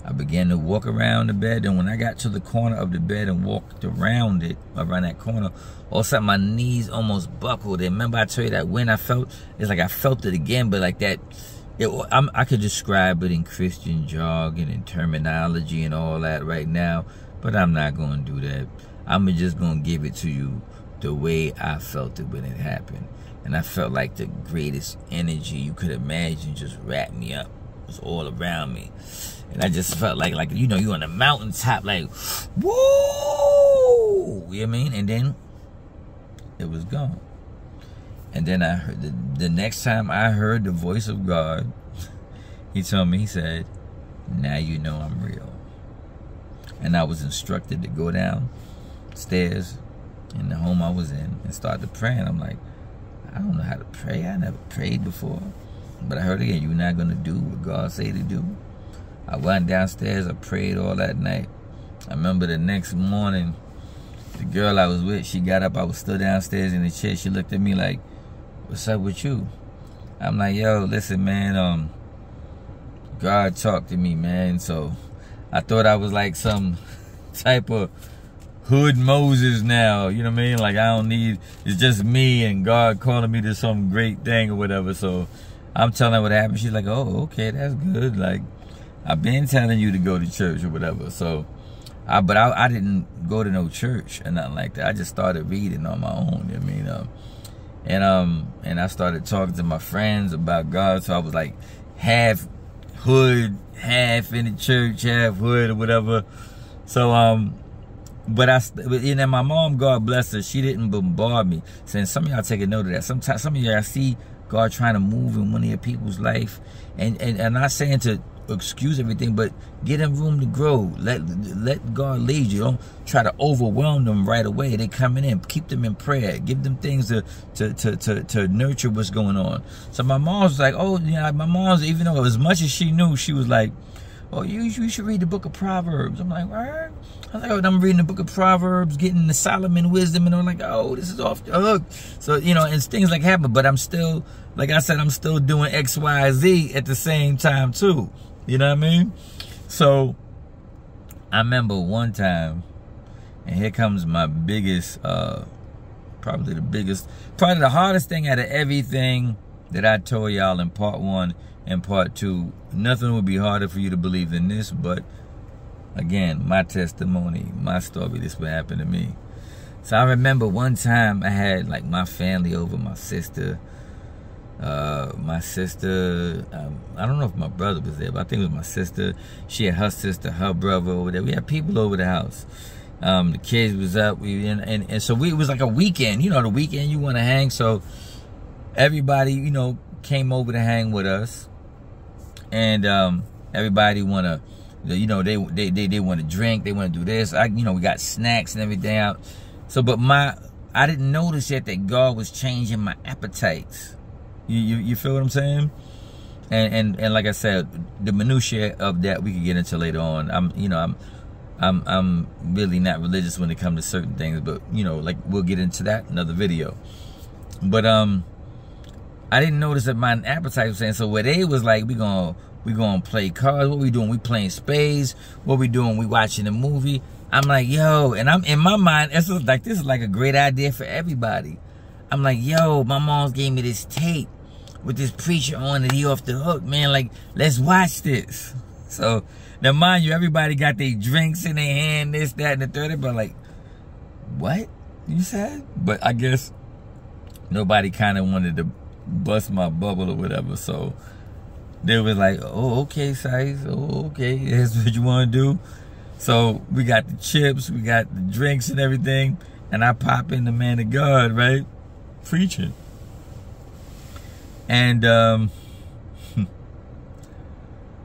S1: I began to walk around the bed, and when I got to the corner of the bed and walked around that corner, all of a sudden my knees almost buckled. And remember I told you that when I felt, it's like I felt it again, but like that, I could describe it in Christian jargon and terminology and all that right now, but I'm not going to do that. I'm just going to give it to you the way I felt it when it happened. And I felt like the greatest energy you could imagine just wrapped me up. It was all around me. And I just felt like you know, you're on a mountaintop, like, woo! You know what I mean? And then it was gone. And then I heard, the next time I heard the voice of God, he told me, he said, now you know I'm real. And I was instructed to go downstairs in the home I was in and start to pray. And I'm like, I don't know how to pray. I never prayed before. But I heard again, you're not going to do what God say to do. I went downstairs, I prayed all that night. I remember the next morning, the girl I was with, she got up, I was still downstairs in the chair. She looked at me like, what's up with you? I'm like, yo, listen, man, God talked to me, man. So I thought I was like some type of hood Moses now, you know what I mean? Like, I don't need, it's just me and God calling me to some great thing or whatever. So I'm telling her what happened. She's like, oh, okay, that's good. Like, I've been telling you to go to church or whatever. So, but I didn't go to no church or nothing like that. I just started reading on my own, you know what I mean? And I started talking to my friends about God. So I was like half hood, half in the church, half hood or whatever. So, but you know, my mom, God bless her, she didn't bombard me. Saying some of y'all take a note of that. Sometimes some of y'all see God trying to move in one of your people's life, and I'm not saying to excuse everything, but get them room to grow. Let God lead you. Don't try to overwhelm them right away. They coming in. Keep them in prayer. Give them things to nurture what's going on. So my mom was like, oh, yeah, my mom's, even though as much as she knew, she was like, oh, you should read the book of Proverbs. I'm like, what? I was like, oh, I'm reading the book of Proverbs, getting the Solomon wisdom, and I'm like, oh, this is off the hook. So, you know, and things like happen, but I'm still, like I said, I'm still doing X, Y, Z at the same time too. You know what I mean? So I remember one time, and here comes my biggest, probably the hardest thing out of everything that I told y'all in part 1 and part 2. Nothing would be harder for you to believe than this, but again, my testimony, my story, this would happen to me. So I remember one time I had like my family over, my sister, I don't know if my brother was there, but I think it was my sister. She had her sister, her brother over there. We had people over the house. The kids was up, and so it was like a weekend. You know, the weekend you want to hang, so everybody, you know, came over to hang with us, and everybody want to, you know, they want to drink, they want to do this. You know, we got snacks and everything out. So, but I didn't notice yet that God was changing my appetites. You feel what I'm saying? And like I said, the minutiae of that we could get into later on. I'm really not religious when it comes to certain things, but you know, like we'll get into that in another video. But I didn't notice that my appetite was saying. So where they was like, we gonna play cards. What we doing? We playing spades. What we doing? We watching a movie. I'm like, yo, and I'm in my mind. This is like a great idea for everybody. I'm like, yo, my mom's gave me this tape with this preacher on it. He off the hook, man. Like, let's watch this. So now, mind you, everybody got their drinks in their hand, this, that, and the third. But like, what you said? But I guess nobody kind of wanted to bust my bubble or whatever. So they was like, oh, okay, Size. Oh, okay, that's what you want to do. So we got the chips, we got the drinks and everything, and I pop in the man of God, right? Preaching. And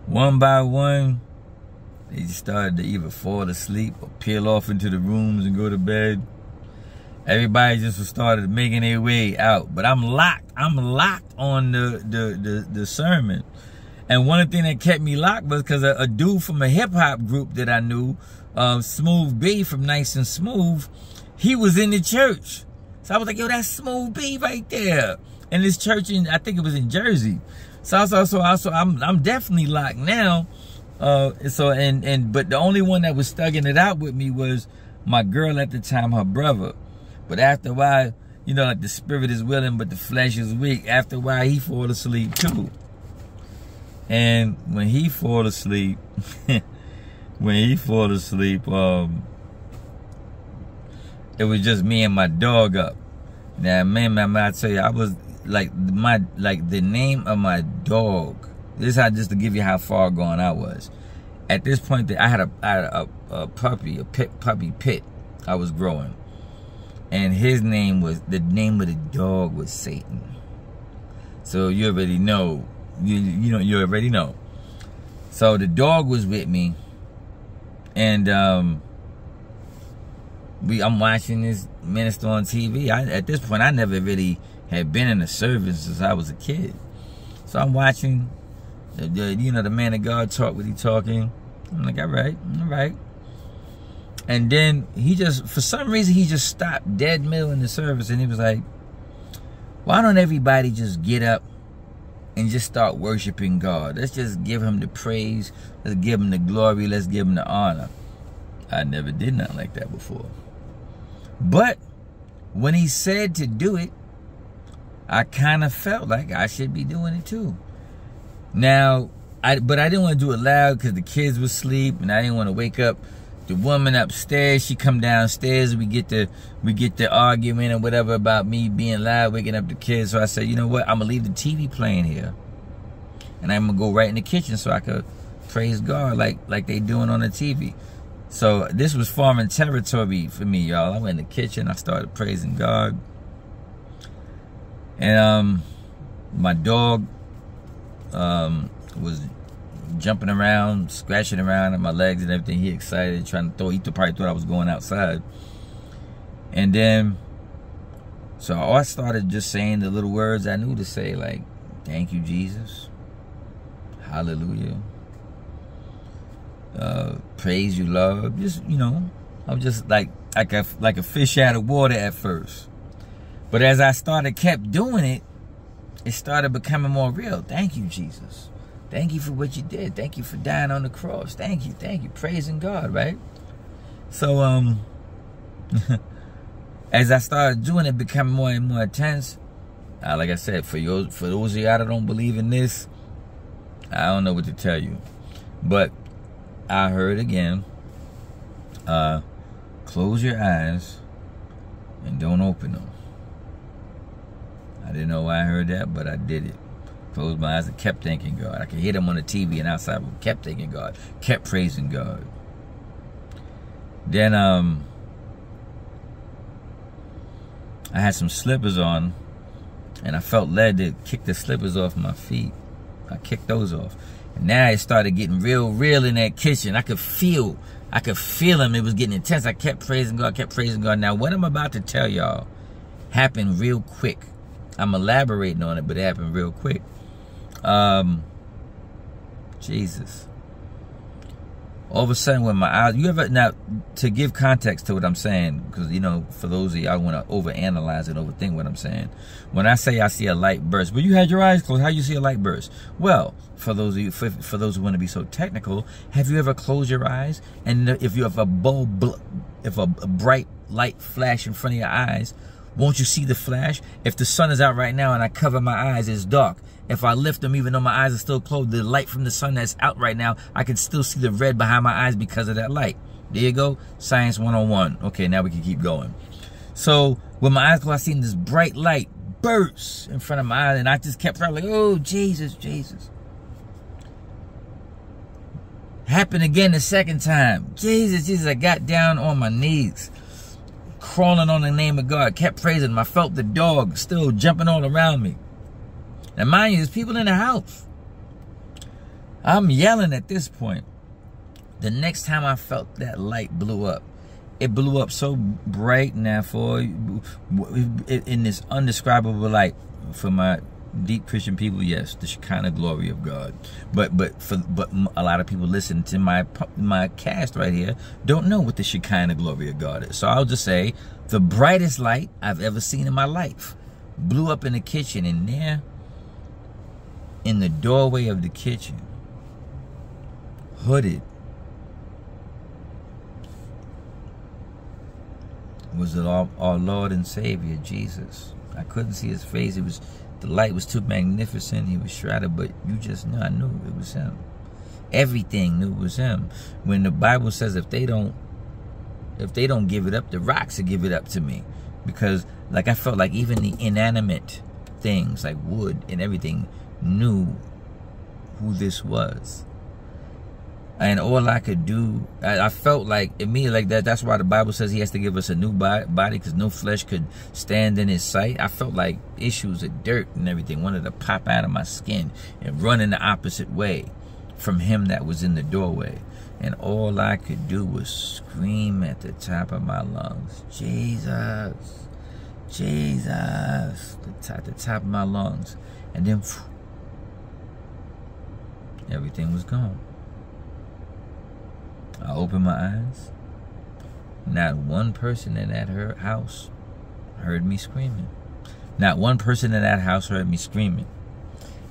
S1: one by one, They started to either fall asleep or peel off into the rooms and go to bed. Everybody just started making their way out. But I'm locked. I'm locked on the sermon. And one thing that kept me locked was because a dude from a hip-hop group that I knew, Smooth B from Nice and Smooth, he was in the church. So I was like, yo, that's Smooth B right there. And this church, I think it was in Jersey. So I'm definitely locked now. But the only one that was thugging it out with me was my girl at the time, her brother. But after a while, you know, like the spirit is willing, but the flesh is weak. After a while, he fall asleep too. And when he fall asleep, it was just me and my dog up. Now, man, I tell you, I was like the name of my dog. This is how, just to give you how far gone I was. At this point, I had a puppy, puppy Pit. I was growing, and his name was, the name of the dog was Satan. So you already know. You already know. So the dog was with me, and I'm watching this minister on TV. At this point, I never really had been in a service since I was a kid. So I'm watching, the man of God talk what he talking. I'm like, all right. And then he just, for some reason, he just stopped dead middle in the service, and he was like, why don't everybody just get up and just start worshiping God? Let's just give him the praise. Let's give him the glory. Let's give him the honor. I never did nothing like that before. But when he said to do it, I kind of felt like I should be doing it too. Now, but I didn't want to do it loud because the kids were asleep, and I didn't want to wake up the woman upstairs. She come downstairs, and we get the argument or whatever about me being loud, waking up the kids. So I said, you know what? I'm gonna leave the TV playing here, and I'm gonna go right in the kitchen so I could praise God like they doing on the TV. So this was foreign territory for me, y'all. I went in the kitchen. I started praising God, and my dog was jumping around, scratching around at my legs and everything. He excited, trying to throw. He probably thought I was going outside. And then, so I started just saying the little words I knew to say, like, thank you, Jesus. Hallelujah. Praise you, Lord. Just, I'm just like a fish out of water at first. But as I kept doing it, it started becoming more real. Thank you, Jesus. Thank you for what you did. Thank you for dying on the cross. Thank you. Praising God, right? So, as I started doing it, becoming more and more intense, like I said, for those of y'all that don't believe in this, I don't know what to tell you. But I heard again, close your eyes and don't open them. I didn't know why I heard that, but I did it. Closed my eyes and kept thanking God. I could hear them on the TV and outside, but kept thanking God, kept praising God. Then I had some slippers on, and I felt led to kick the slippers off my feet. I kicked those off. And now it started getting real in that kitchen. I could feel him. It was getting intense. I kept praising God. Now, what I'm about to tell y'all happened real quick. I'm elaborating on it, but it happened real quick. Jesus. All of a sudden, when my eyes, now, to give context to what I'm saying, because, for those of y'all want to overanalyze and overthink what I'm saying. When I say I see a light burst, but you had your eyes closed, how you see a light burst? Well, for those of you, for those who want to be so technical, have you ever closed your eyes, and if you have a bright light flash in front of your eyes, won't you see the flash? If the sun is out right now and I cover my eyes, it's dark. If I lift them, even though my eyes are still closed, the light from the sun that's out right now, I can still see the red behind my eyes because of that light. There you go. Science 101. Okay, now we can keep going. So, with my eyes closed, I seen this bright light burst in front of my eyes, and I just kept praying like, oh, Jesus. Happened again the second time. Jesus. I got down on my knees, crawling on the name of God, kept praising him. I felt the dog still jumping all around me. Now, mind you, there's people in the house. I'm yelling at this point. The next time I felt that light blew up, it blew up so bright now for in this undescribable light. For my deep Christian people, yes, the Shekinah glory of God. But a lot of people listening to my cast right here don't know what the Shekinah glory of God is. So I'll just say the brightest light I've ever seen in my life blew up in the kitchen, and there, in the doorway of the kitchen, hooded, was our Lord and Savior, Jesus. I couldn't see his face. The light was too magnificent. He was shrouded, but you just knew. I knew it was him. Everything knew it was him. When the Bible says if they don't give it up, the rocks will give it up to me. Because like I felt like even the inanimate things like wood and everything knew who this was. And all I could do, I felt like immediately like that. That's why the Bible says he has to give us a new body, because no flesh could stand in his sight. I felt like issues of dirt and everything wanted to pop out of my skin and run in the opposite way from him that was in the doorway. And all I could do was scream at the top of my lungs, Jesus, Jesus, at the top of my lungs. And then everything was gone. I opened my eyes. Not one person in that house heard me screaming. Not one person in that house heard me screaming.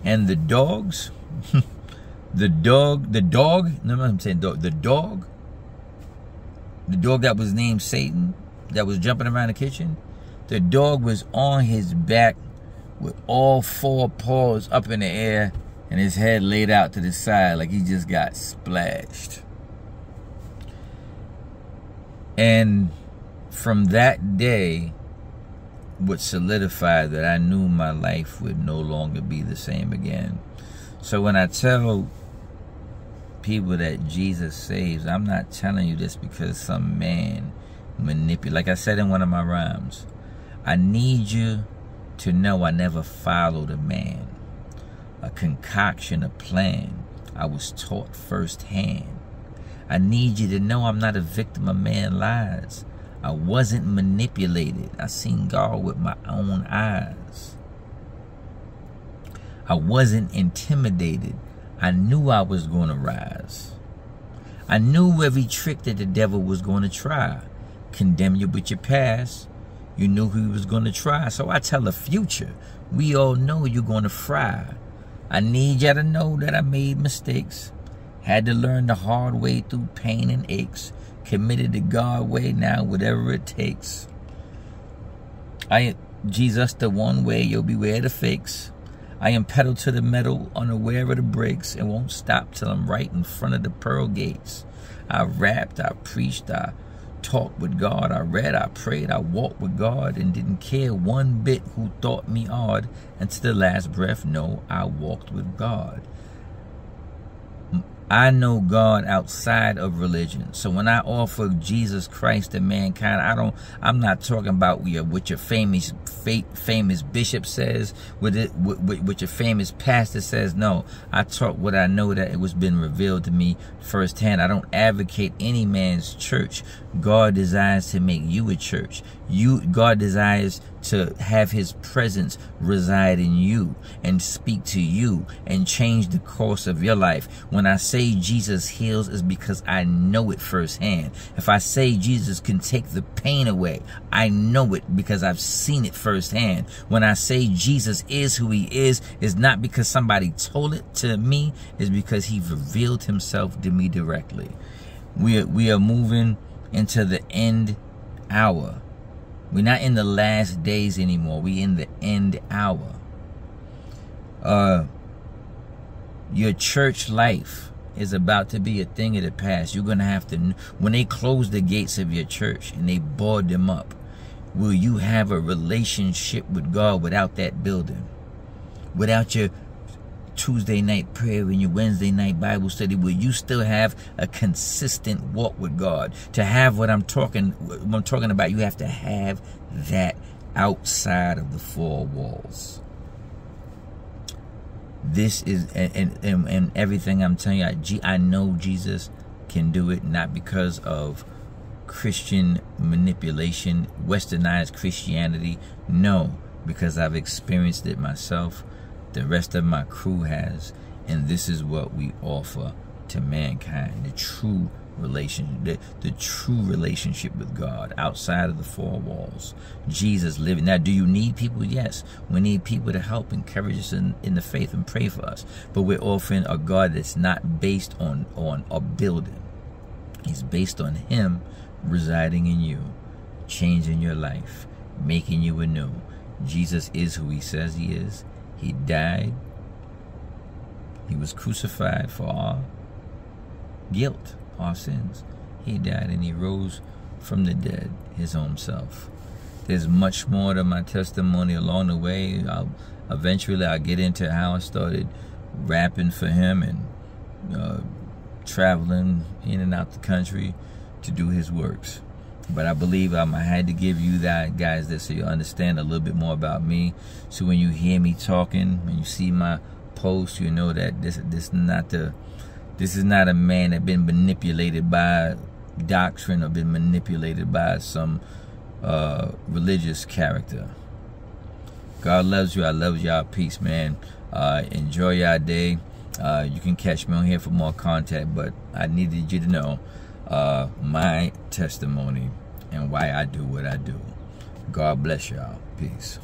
S1: And the dogs, the dog that was named Satan, that was jumping around the kitchen, the dog was on his back with all four paws up in the air and his head laid out to the side like he just got splashed. And from that day, what solidified that I knew my life would no longer be the same again. So when I tell people that Jesus saves, I'm not telling you this because some man manipulates. Like I said in one of my rhymes, I need you to know I never followed a man, a concoction, a plan. I was taught firsthand. I need you to know I'm not a victim of man's lies. I wasn't manipulated. I seen God with my own eyes. I wasn't intimidated. I knew I was going to rise. I knew every trick that the devil was going to try. Condemn you with your past. You knew he was going to try. So I tell the future, we all know you're going to fry. I need you to know that I made mistakes. Had to learn the hard way through pain and aches. Committed to God way now, whatever it takes. Jesus the one way, you'll beware the fakes. I am pedal to the metal, unaware of the brakes, and won't stop till I'm right in front of the pearl gates. I rapped, I preached, I talked with God, I read, I prayed, I walked with God, and didn't care one bit who thought me odd. And to the last breath, no, I walked with God. I know God outside of religion. So when I offer Jesus Christ to mankind, I'm not talking about what your famous bishop says, what your famous pastor says. No, I talk what I know that it was been revealed to me firsthand. I don't advocate any man's church. God desires to make you a church. God desires to have his presence reside in you and speak to you and change the course of your life. When I say Jesus heals, is because I know it firsthand. If I say Jesus can take the pain away, I know it because I've seen it firsthand. When I say Jesus is who he is not because somebody told it to me, it's because he revealed himself to me directly. We are moving into the end hour. We're not in the last days anymore. We're in the end hour. Your church life is about to be a thing of the past. You're going to have to, when they close the gates of your church and they board them up, will you have a relationship with God without that building? Without your Tuesday night prayer and your Wednesday night Bible study, will you still have a consistent walk with God? To have what I'm talking about, you have to have that outside of the four walls. This is, and everything I'm telling you, I know Jesus can do it, not because of Christian manipulation, westernized Christianity. No, because I've experienced it myself. The rest of my crew has, and this is what we offer to mankind: the true relationship, the true relationship with God outside of the four walls. Jesus living. Now, do you need people? Yes, we need people to help, encourage us in the faith, and pray for us. But we're offering a God that's not based on a building. He's based on Him residing in you, changing your life, making you anew. Jesus is who He says He is. He died. He was crucified for our guilt, our sins. He died and He rose from the dead, His own self. There's much more to my testimony along the way. Eventually I'll get into how I started rapping for Him and traveling in and out the country to do His works. But I believe I had to give you that, guys, so you understand a little bit more about me. So when you hear me talking, when you see my posts, you know that this is not a man that been manipulated by doctrine or been manipulated by some religious character. God loves you. I love y'all. Peace, man. Enjoy your day. You can catch me on here for more content, but I needed you to know my testimony and why I do what I do. God bless y'all. Peace.